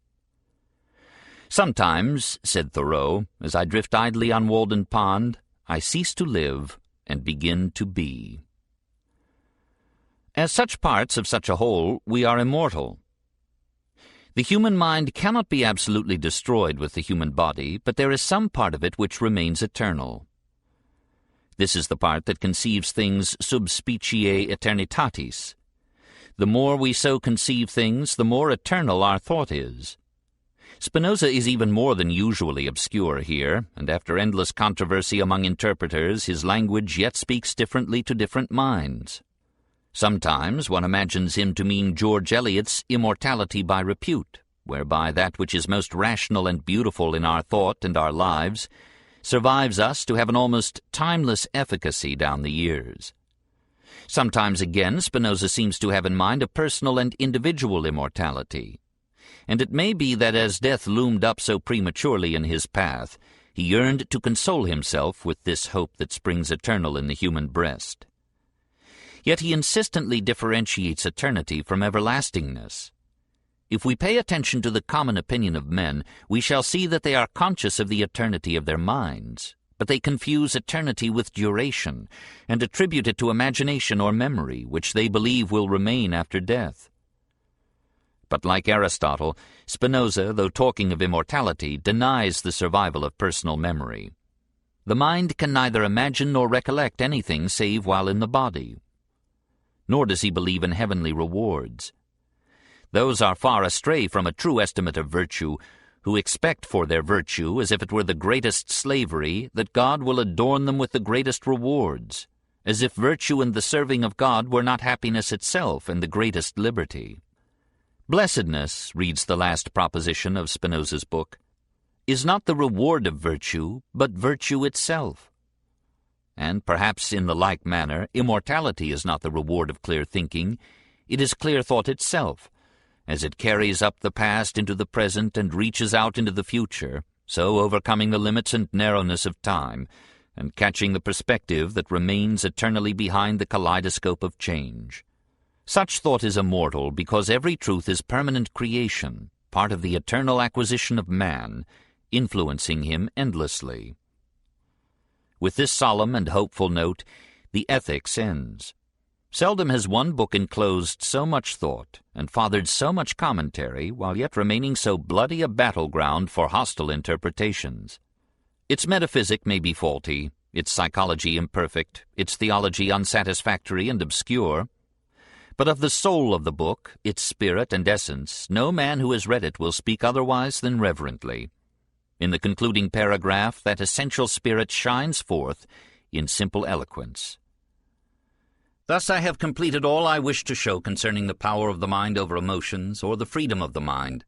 Sometimes, said Thoreau, as I drift idly on Walden Pond, I cease to live and begin to be. As such parts of such a whole, we are immortal. The human mind cannot be absolutely destroyed with the human body, but there is some part of it which remains eternal. This is the part that conceives things sub specie eternitatis. The more we so conceive things, the more eternal our thought is. Spinoza is even more than usually obscure here, and after endless controversy among interpreters, his language yet speaks differently to different minds. Sometimes one imagines him to mean George Eliot's immortality by repute, whereby that which is most rational and beautiful in our thought and our lives survives us to have an almost timeless efficacy down the years. Sometimes again Spinoza seems to have in mind a personal and individual immortality, and it may be that as death loomed up so prematurely in his path, he yearned to console himself with this hope that springs eternal in the human breast. Yet he insistently differentiates eternity from everlastingness. If we pay attention to the common opinion of men, we shall see that they are conscious of the eternity of their minds, but they confuse eternity with duration, and attribute it to imagination or memory, which they believe will remain after death. But like Aristotle, Spinoza, though talking of immortality, denies the survival of personal memory. The mind can neither imagine nor recollect anything save while in the body. Nor does he believe in heavenly rewards. Those are far astray from a true estimate of virtue, who expect for their virtue, as if it were the greatest slavery, that God will adorn them with the greatest rewards, as if virtue and the serving of God were not happiness itself and the greatest liberty. Blessedness, reads the last proposition of Spinoza's book, is not the reward of virtue, but virtue itself. And perhaps in the like manner, immortality is not the reward of clear thinking, it is clear thought itself. As it carries up the past into the present and reaches out into the future, so overcoming the limits and narrowness of time, and catching the perspective that remains eternally behind the kaleidoscope of change. Such thought is immortal because every truth is permanent creation, part of the eternal acquisition of man, influencing him endlessly. With this solemn and hopeful note, the Ethics ends. Seldom has one book enclosed so much thought and fathered so much commentary while yet remaining so bloody a battleground for hostile interpretations. Its metaphysic may be faulty, its psychology imperfect, its theology unsatisfactory and obscure, but of the soul of the book, its spirit and essence, no man who has read it will speak otherwise than reverently. In the concluding paragraph, that essential spirit shines forth in simple eloquence. Thus I have completed all I wish to show concerning the power of the mind over emotions, or the freedom of the mind,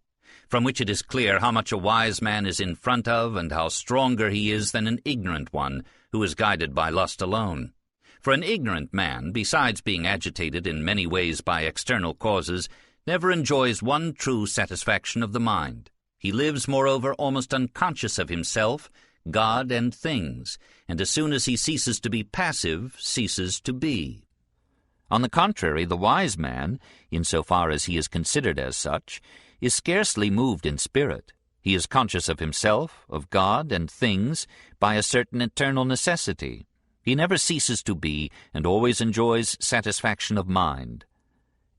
from which it is clear how much a wise man is in front of, and how stronger he is than an ignorant one who is guided by lust alone. For an ignorant man, besides being agitated in many ways by external causes, never enjoys one true satisfaction of the mind. He lives, moreover, almost unconscious of himself, God, and things, and as soon as he ceases to be passive, ceases to be. On the contrary, the wise man, in so far as he is considered as such, is scarcely moved in spirit. He is conscious of himself, of God, and things, by a certain eternal necessity. He never ceases to be, and always enjoys satisfaction of mind.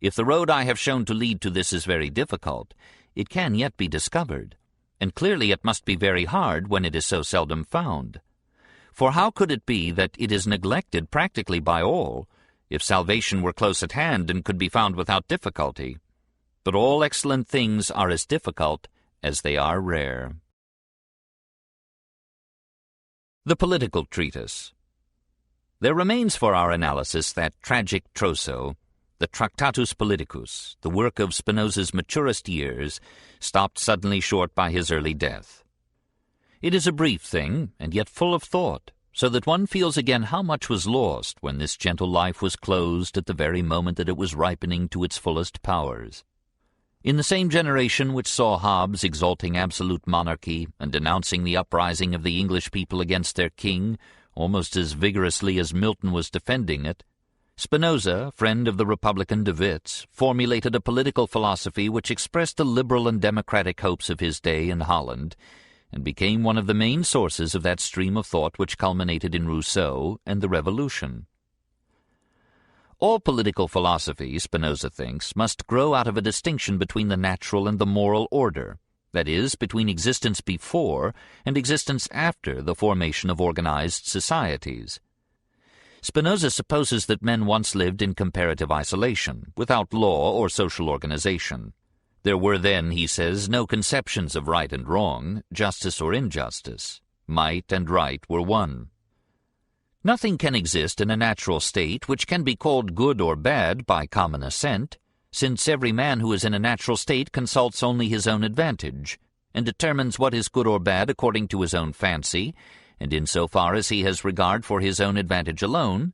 If the road I have shown to lead to this is very difficult, it can yet be discovered, and clearly it must be very hard when it is so seldom found. For how could it be that it is neglected practically by all, if salvation were close at hand and could be found without difficulty? But all excellent things are as difficult as they are rare. The Political Treatise. There remains for our analysis that tragic trosso, the Tractatus Politicus, the work of Spinoza's maturest years, stopped suddenly short by his early death. It is a brief thing, and yet full of thought, so that one feels again how much was lost when this gentle life was closed at the very moment that it was ripening to its fullest powers. In the same generation which saw Hobbes exalting absolute monarchy and denouncing the uprising of the English people against their king almost as vigorously as Milton was defending it, Spinoza, friend of the Republican De Witts, formulated a political philosophy which expressed the liberal and democratic hopes of his day in Holland, and became one of the main sources of that stream of thought which culminated in Rousseau and the Revolution. All political philosophy, Spinoza thinks, must grow out of a distinction between the natural and the moral order, that is, between existence before and existence after the formation of organized societies. Spinoza supposes that men once lived in comparative isolation, without law or social organization. There were then, he says, no conceptions of right and wrong, justice or injustice. Might and right were one. Nothing can exist in a natural state which can be called good or bad by common assent, since every man who is in a natural state consults only his own advantage, and determines what is good or bad according to his own fancy, and in so far as he has regard for his own advantage alone,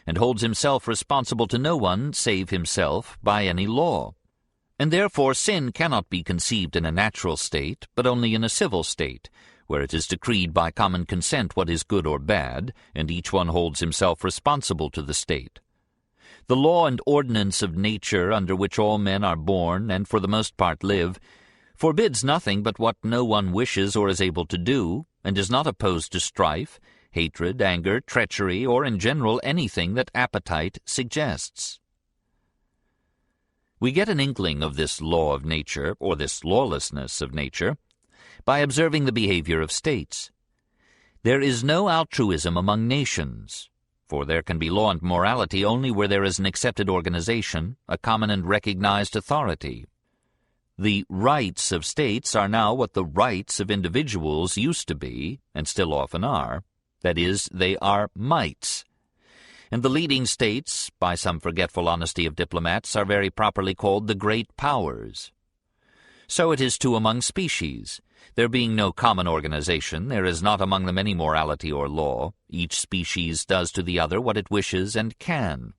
and holds himself responsible to no one save himself by any law. And therefore sin cannot be conceived in a natural state, but only in a civil state, where it is decreed by common consent what is good or bad, and each one holds himself responsible to the state. The law and ordinance of nature under which all men are born and for the most part live forbids nothing but what no one wishes or is able to do, and is not opposed to strife, hatred, anger, treachery, or in general anything that appetite suggests. We get an inkling of this law of nature, or this lawlessness of nature, by observing the behavior of states. There is no altruism among nations, for there can be law and morality only where there is an accepted organization, a common and recognized authority. The rights of states are now what the rights of individuals used to be, and still often are. That is, they are mights. And the leading states, by some forgetful honesty of diplomats, are very properly called the great powers. So it is too among species. There being no common organization, there is not among them any morality or law. Each species does to the other what it wishes and can.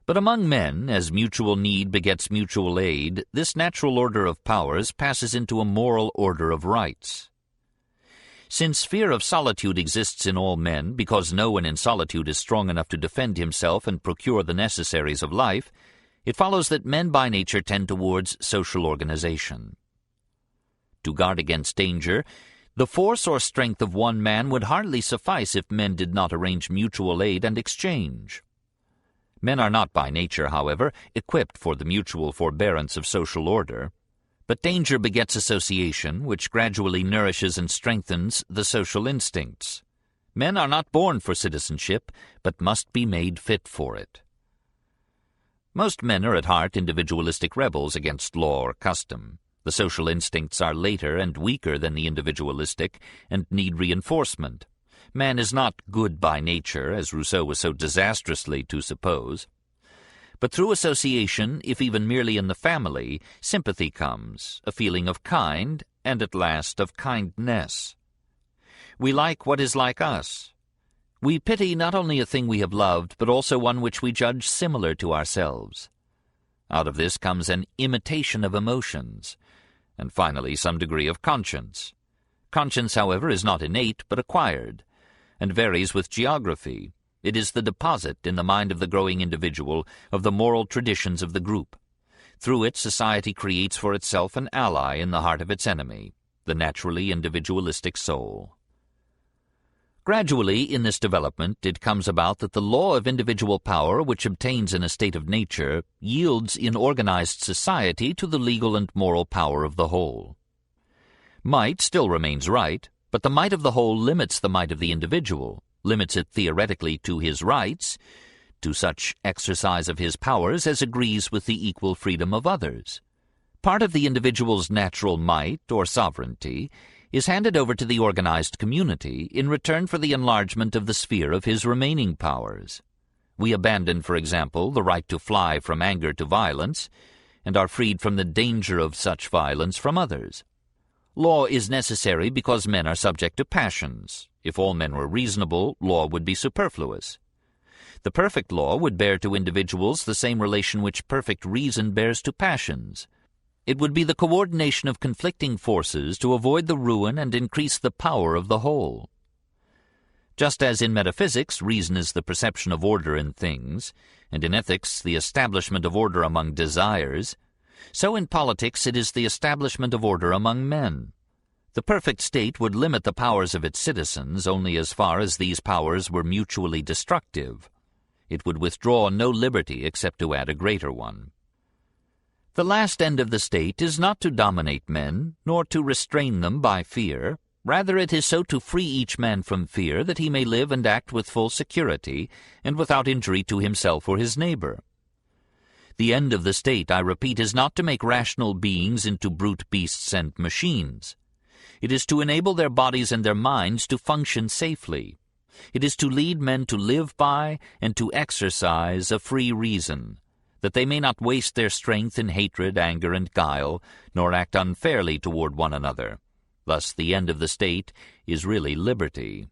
But among men, as mutual need begets mutual aid, this natural order of powers passes into a moral order of rights. Since fear of solitude exists in all men, because no one in solitude is strong enough to defend himself and procure the necessaries of life, it follows that men by nature tend towards social organization. To guard against danger, the force or strength of one man would hardly suffice if men did not arrange mutual aid and exchange. Men are not by nature, however, equipped for the mutual forbearance of social order, but danger begets association, which gradually nourishes and strengthens the social instincts. Men are not born for citizenship, but must be made fit for it. Most men are at heart individualistic rebels against law or custom. The social instincts are later and weaker than the individualistic and need reinforcement. Man is not good by nature, as Rousseau was so disastrously to suppose. But through association, if even merely in the family, sympathy comes, a feeling of kind, and at last of kindness. We like what is like us. We pity not only a thing we have loved, but also one which we judge similar to ourselves. Out of this comes an imitation of emotions, and finally some degree of conscience. Conscience, however, is not innate, but acquired, and varies with geography. It is the deposit in the mind of the growing individual of the moral traditions of the group. Through it, society creates for itself an ally in the heart of its enemy, the naturally individualistic soul. Gradually, in this development, it comes about that the law of individual power which obtains in a state of nature yields in organized society to the legal and moral power of the whole. Might still remains right, but the might of the whole limits the might of the individual, limits it theoretically to his rights, to such exercise of his powers as agrees with the equal freedom of others. Part of the individual's natural might or sovereignty is handed over to the organized community in return for the enlargement of the sphere of his remaining powers. We abandon, for example, the right to fly from anger to violence, and are freed from the danger of such violence from others. Law is necessary because men are subject to passions. If all men were reasonable, law would be superfluous. The perfect law would bear to individuals the same relation which perfect reason bears to passions. It would be the coordination of conflicting forces to avoid the ruin and increase the power of the whole. Just as in metaphysics reason is the perception of order in things, and in ethics the establishment of order among desires, so in politics it is the establishment of order among men. The perfect state would limit the powers of its citizens only as far as these powers were mutually destructive. It would withdraw no liberty except to add a greater one. The last end of the state is not to dominate men, nor to restrain them by fear. Rather it is so to free each man from fear that he may live and act with full security, and without injury to himself or his neighbor. The end of the state, I repeat, is not to make rational beings into brute beasts and machines. It is to enable their bodies and their minds to function safely. It is to lead men to live by and to exercise a free reason, that they may not waste their strength in hatred, anger, and guile, nor act unfairly toward one another. Thus the end of the state is really liberty.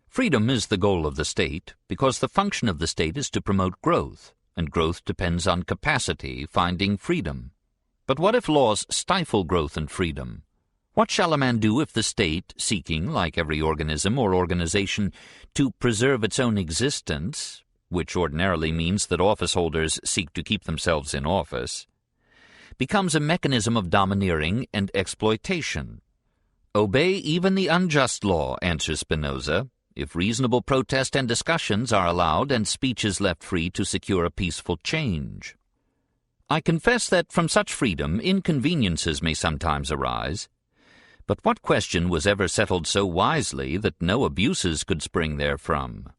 Freedom is the goal of the state, because the function of the state is to promote growth, and growth depends on capacity finding freedom. But what if laws stifle growth and freedom? What shall a man do if the state, seeking, like every organism or organization, to preserve its own existence, which ordinarily means that office holders seek to keep themselves in office, becomes a mechanism of domineering and exploitation? Obey even the unjust law, answers Spinoza, if reasonable protest and discussions are allowed and speech is left free to secure a peaceful change. I confess that from such freedom inconveniences may sometimes arise, but what question was ever settled so wisely that no abuses could spring therefrom?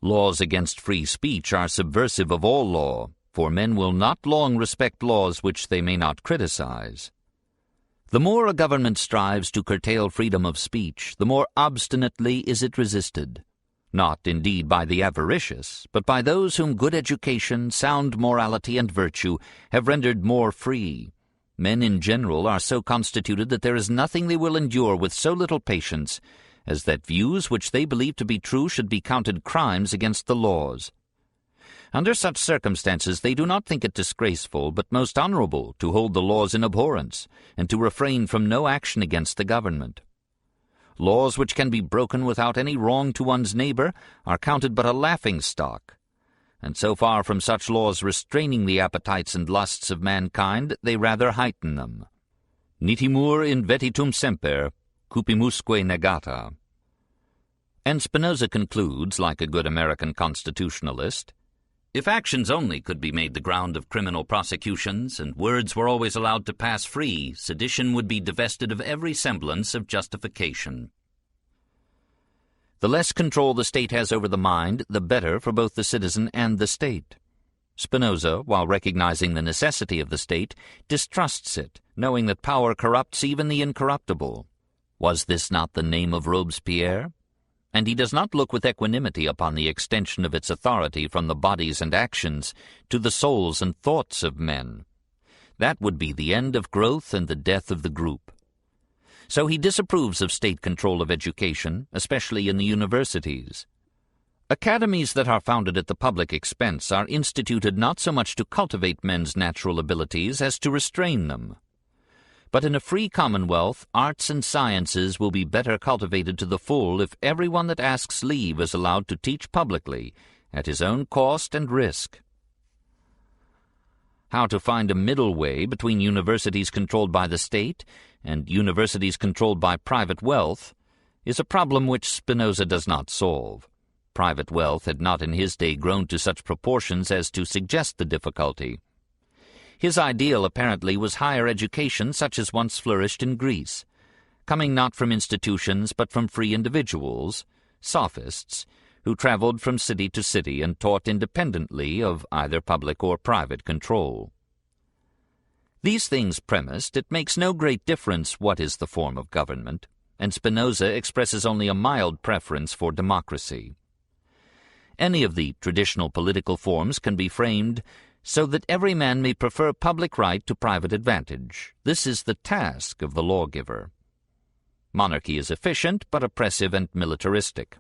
Laws against free speech are subversive of all law, for men will not long respect laws which they may not criticize. The more a government strives to curtail freedom of speech, the more obstinately is it resisted, not indeed by the avaricious, but by those whom good education, sound morality, and virtue have rendered more free. Men in general are so constituted that there is nothing they will endure with so little patience as that views which they believe to be true should be counted crimes against the laws. Under such circumstances they do not think it disgraceful, but most honorable, to hold the laws in abhorrence, and to refrain from no action against the government. Laws which can be broken without any wrong to one's neighbor are counted but a laughing-stock, and so far from such laws restraining the appetites and lusts of mankind, they rather heighten them. Nitimur in vetitum semper, cupimusque negata. And Spinoza concludes, like a good American constitutionalist, if actions only could be made the ground of criminal prosecutions, and words were always allowed to pass free, sedition would be divested of every semblance of justification. The less control the state has over the mind, the better for both the citizen and the state. Spinoza, while recognizing the necessity of the state, distrusts it, knowing that power corrupts even the incorruptible. Was this not the name of Robespierre? And he does not look with equanimity upon the extension of its authority from the bodies and actions to the souls and thoughts of men. That would be the end of growth and the death of the group. So he disapproves of state control of education, especially in the universities. Academies that are founded at the public expense are instituted not so much to cultivate men's natural abilities as to restrain them. But in a free commonwealth, arts and sciences will be better cultivated to the full if everyone that asks leave is allowed to teach publicly, at his own cost and risk. How to find a middle way between universities controlled by the state and universities controlled by private wealth is a problem which Spinoza does not solve. Private wealth had not in his day grown to such proportions as to suggest the difficulty. His ideal apparently was higher education such as once flourished in Greece, coming not from institutions but from free individuals, sophists, who traveled from city to city and taught independently of either public or private control. These things premised, it makes no great difference what is the form of government, and Spinoza expresses only a mild preference for democracy. Any of the traditional political forms can be framed so that every man may prefer public right to private advantage. This is the task of the lawgiver. Monarchy is efficient, but oppressive and militaristic.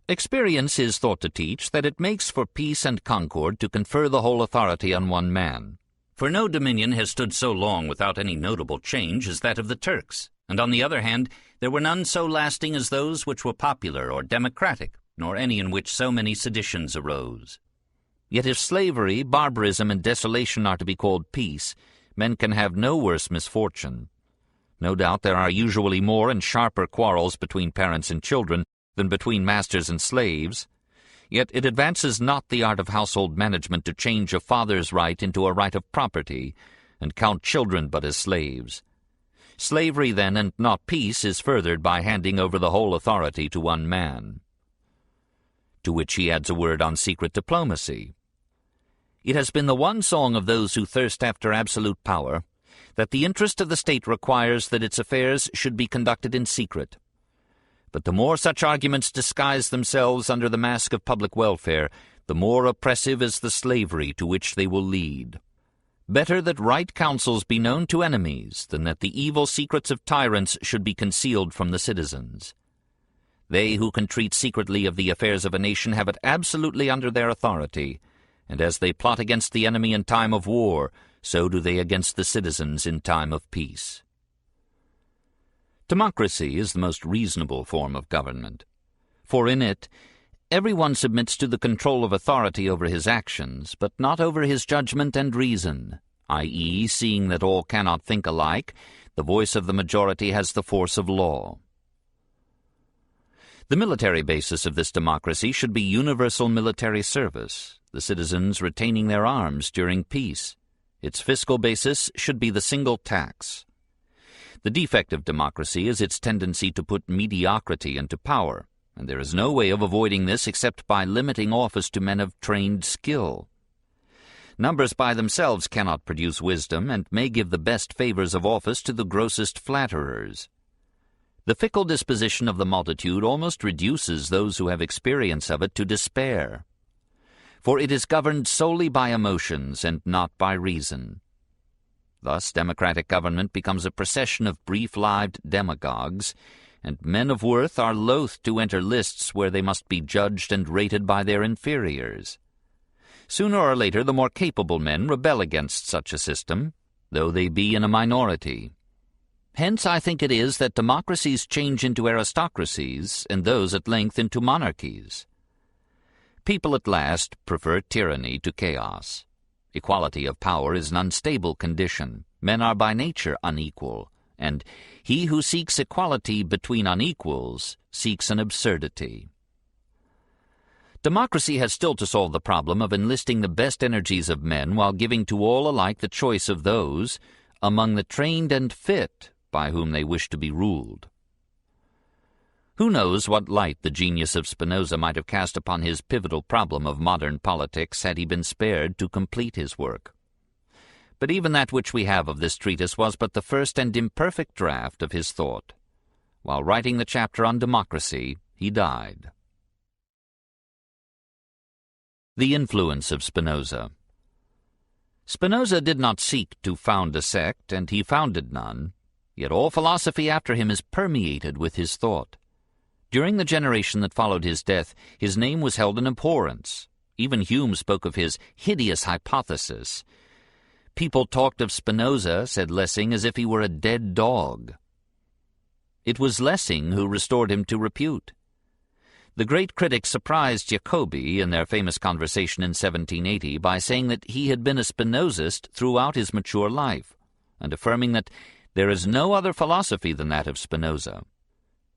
Experience is thought to teach that it makes for peace and concord to confer the whole authority on one man. For no dominion has stood so long without any notable change as that of the Turks, and on the other hand, there were none so lasting as those which were popular or democratic, nor any in which so many seditions arose. Yet if slavery, barbarism, and desolation are to be called peace, men can have no worse misfortune. No doubt there are usually more and sharper quarrels between parents and children than between masters and slaves, yet it advances not the art of household management to change a father's right into a right of property, and count children but as slaves. Slavery, then, and not peace, is furthered by handing over the whole authority to one man. To which he adds a word on secret diplomacy. It has been the one song of those who thirst after absolute power that the interest of the state requires that its affairs should be conducted in secret. But the more such arguments disguise themselves under the mask of public welfare, the more oppressive is the slavery to which they will lead. Better that right counsels be known to enemies than that the evil secrets of tyrants should be concealed from the citizens. They who can treat secretly of the affairs of a nation have it absolutely under their authority, and as they plot against the enemy in time of war, so do they against the citizens in time of peace. Democracy is the most reasonable form of government, for in it everyone submits to the control of authority over his actions, but not over his judgment and reason, i.e., seeing that all cannot think alike, the voice of the majority has the force of law. The military basis of this democracy should be universal military service, the citizens retaining their arms during peace. Its fiscal basis should be the single tax. The defect of democracy is its tendency to put mediocrity into power, and there is no way of avoiding this except by limiting office to men of trained skill. Numbers by themselves cannot produce wisdom, and may give the best favors of office to the grossest flatterers. The fickle disposition of the multitude almost reduces those who have experience of it to despair, for it is governed solely by emotions and not by reason. Thus democratic government becomes a procession of brief-lived demagogues, and men of worth are loath to enter lists where they must be judged and rated by their inferiors. Sooner or later the more capable men rebel against such a system, though they be in a minority. Hence I think it is that democracies change into aristocracies, and those at length into monarchies. People at last prefer tyranny to chaos. Equality of power is an unstable condition. Men are by nature unequal, and he who seeks equality between unequals seeks an absurdity. Democracy has still to solve the problem of enlisting the best energies of men while giving to all alike the choice of those among the trained and fit by whom they wish to be ruled. Who knows what light the genius of Spinoza might have cast upon his pivotal problem of modern politics had he been spared to complete his work. But even that which we have of this treatise was but the first and imperfect draft of his thought. While writing the chapter on democracy, he died. The influence of Spinoza. Spinoza did not seek to found a sect, and he founded none, yet all philosophy after him is permeated with his thought. During the generation that followed his death, his name was held in abhorrence. Even Hume spoke of his hideous hypothesis. People talked of Spinoza, said Lessing, as if he were a dead dog. It was Lessing who restored him to repute. The great critics surprised Jacobi in their famous conversation in 1780 by saying that he had been a Spinozist throughout his mature life, and affirming that there is no other philosophy than that of Spinoza.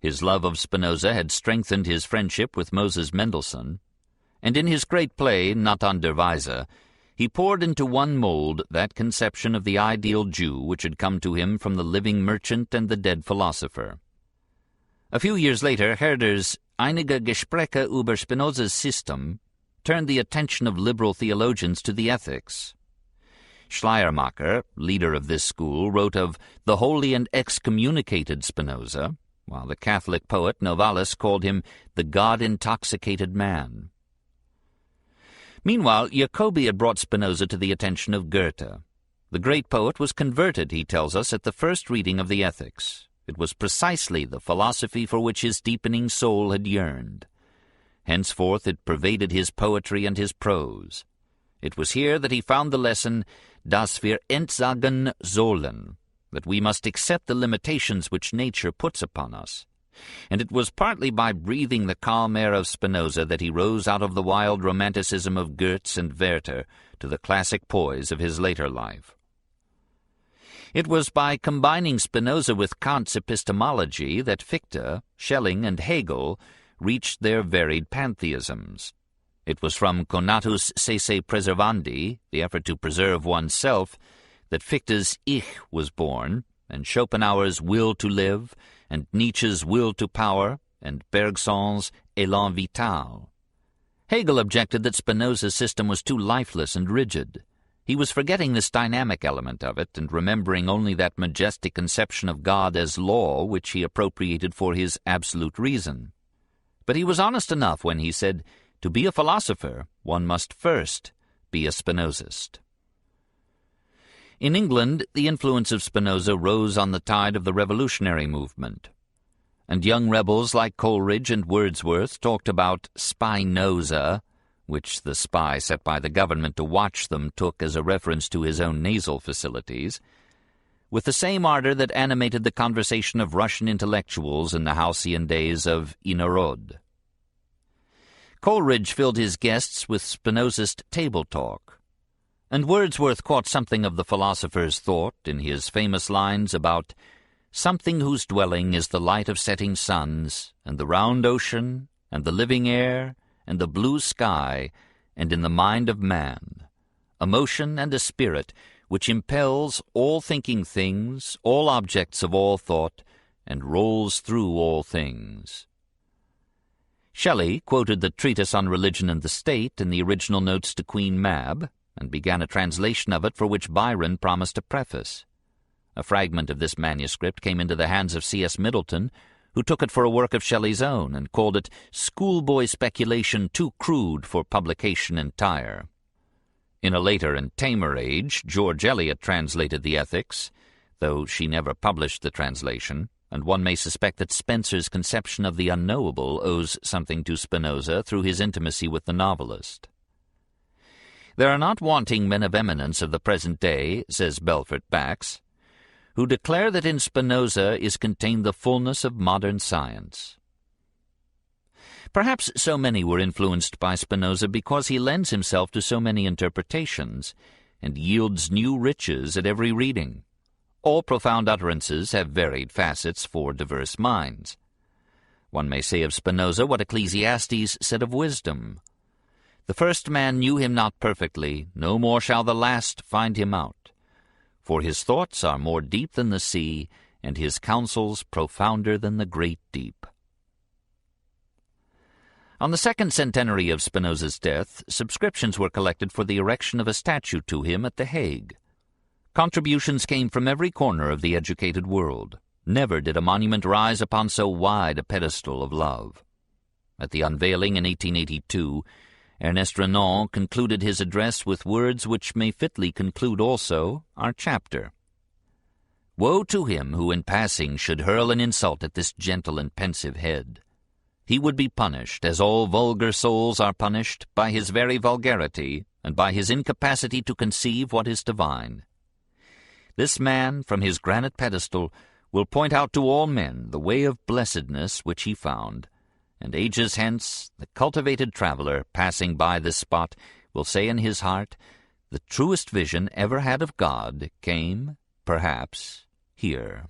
His love of Spinoza had strengthened his friendship with Moses Mendelssohn, and in his great play, Not an der Weise, he poured into one mold that conception of the ideal Jew which had come to him from the living merchant and the dead philosopher. A few years later, Herder's Einige Gespräche über Spinoza's System turned the attention of liberal theologians to the ethics. Schleiermacher, leader of this school, wrote of the holy and excommunicated Spinoza, while the Catholic poet Novalis called him the God-intoxicated man. Meanwhile, Jacobi had brought Spinoza to the attention of Goethe. The great poet was converted, he tells us, at the first reading of the Ethics. It was precisely the philosophy for which his deepening soul had yearned. Henceforth it pervaded his poetry and his prose. It was here that he found the lesson, dass wir entsagen sollen, that we must accept the limitations which nature puts upon us. And it was partly by breathing the calm air of Spinoza that he rose out of the wild romanticism of Goetz and Werther to the classic poise of his later life. It was by combining Spinoza with Kant's epistemology that Fichte, Schelling, and Hegel reached their varied pantheisms. It was from conatus sese preservandi, the effort to preserve oneself, that Fichte's Ich was born, and Schopenhauer's Will to Live, and Nietzsche's Will to Power, and Bergson's Élan Vital. Hegel objected that Spinoza's system was too lifeless and rigid. He was forgetting this dynamic element of it and remembering only that majestic conception of God as law which he appropriated for his absolute reason. But he was honest enough when he said, to be a philosopher, one must first be a Spinozist. In England, the influence of Spinoza rose on the tide of the revolutionary movement, and young rebels like Coleridge and Wordsworth talked about Spinoza, which the spy set by the government to watch them took as a reference to his own nasal facilities, with the same ardor that animated the conversation of Russian intellectuals in the halcyon days of Inarod. Coleridge filled his guests with Spinozist table talk, and Wordsworth caught something of the philosopher's thought in his famous lines about something whose dwelling is the light of setting suns, and the round ocean, and the living air, and the blue sky, and in the mind of man, a motion and a spirit which impels all thinking things, all objects of all thought, and rolls through all things. Shelley quoted the Treatise on Religion and the State in the original notes to Queen Mab, and began a translation of it for which Byron promised a preface. A fragment of this manuscript came into the hands of C.S. Middleton, who took it for a work of Shelley's own and called it schoolboy speculation too crude for publication entire. In a later and tamer age, George Eliot translated the Ethics, though she never published the translation, and one may suspect that Spencer's conception of the unknowable owes something to Spinoza through his intimacy with the novelist. There are not wanting men of eminence of the present day, says Belfort Bax, who declare that in Spinoza is contained the fullness of modern science. Perhaps so many were influenced by Spinoza because he lends himself to so many interpretations and yields new riches at every reading. All profound utterances have varied facets for diverse minds. One may say of Spinoza what Ecclesiastes said of wisdom. The first man knew him not perfectly, no more shall the last find him out. For his thoughts are more deep than the sea, and his counsels profounder than the great deep. On the second centenary of Spinoza's death, subscriptions were collected for the erection of a statue to him at The Hague. Contributions came from every corner of the educated world. Never did a monument rise upon so wide a pedestal of love. At the unveiling in 1882, Ernest Renan concluded his address with words which may fitly conclude also our chapter. Woe to him who in passing should hurl an insult at this gentle and pensive head. He would be punished, as all vulgar souls are punished, by his very vulgarity, and by his incapacity to conceive what is divine. This man, from his granite pedestal, will point out to all men the way of blessedness which he found, and ages hence the cultivated traveller, passing by this spot, will say in his heart, the truest vision ever had of God came, perhaps, here.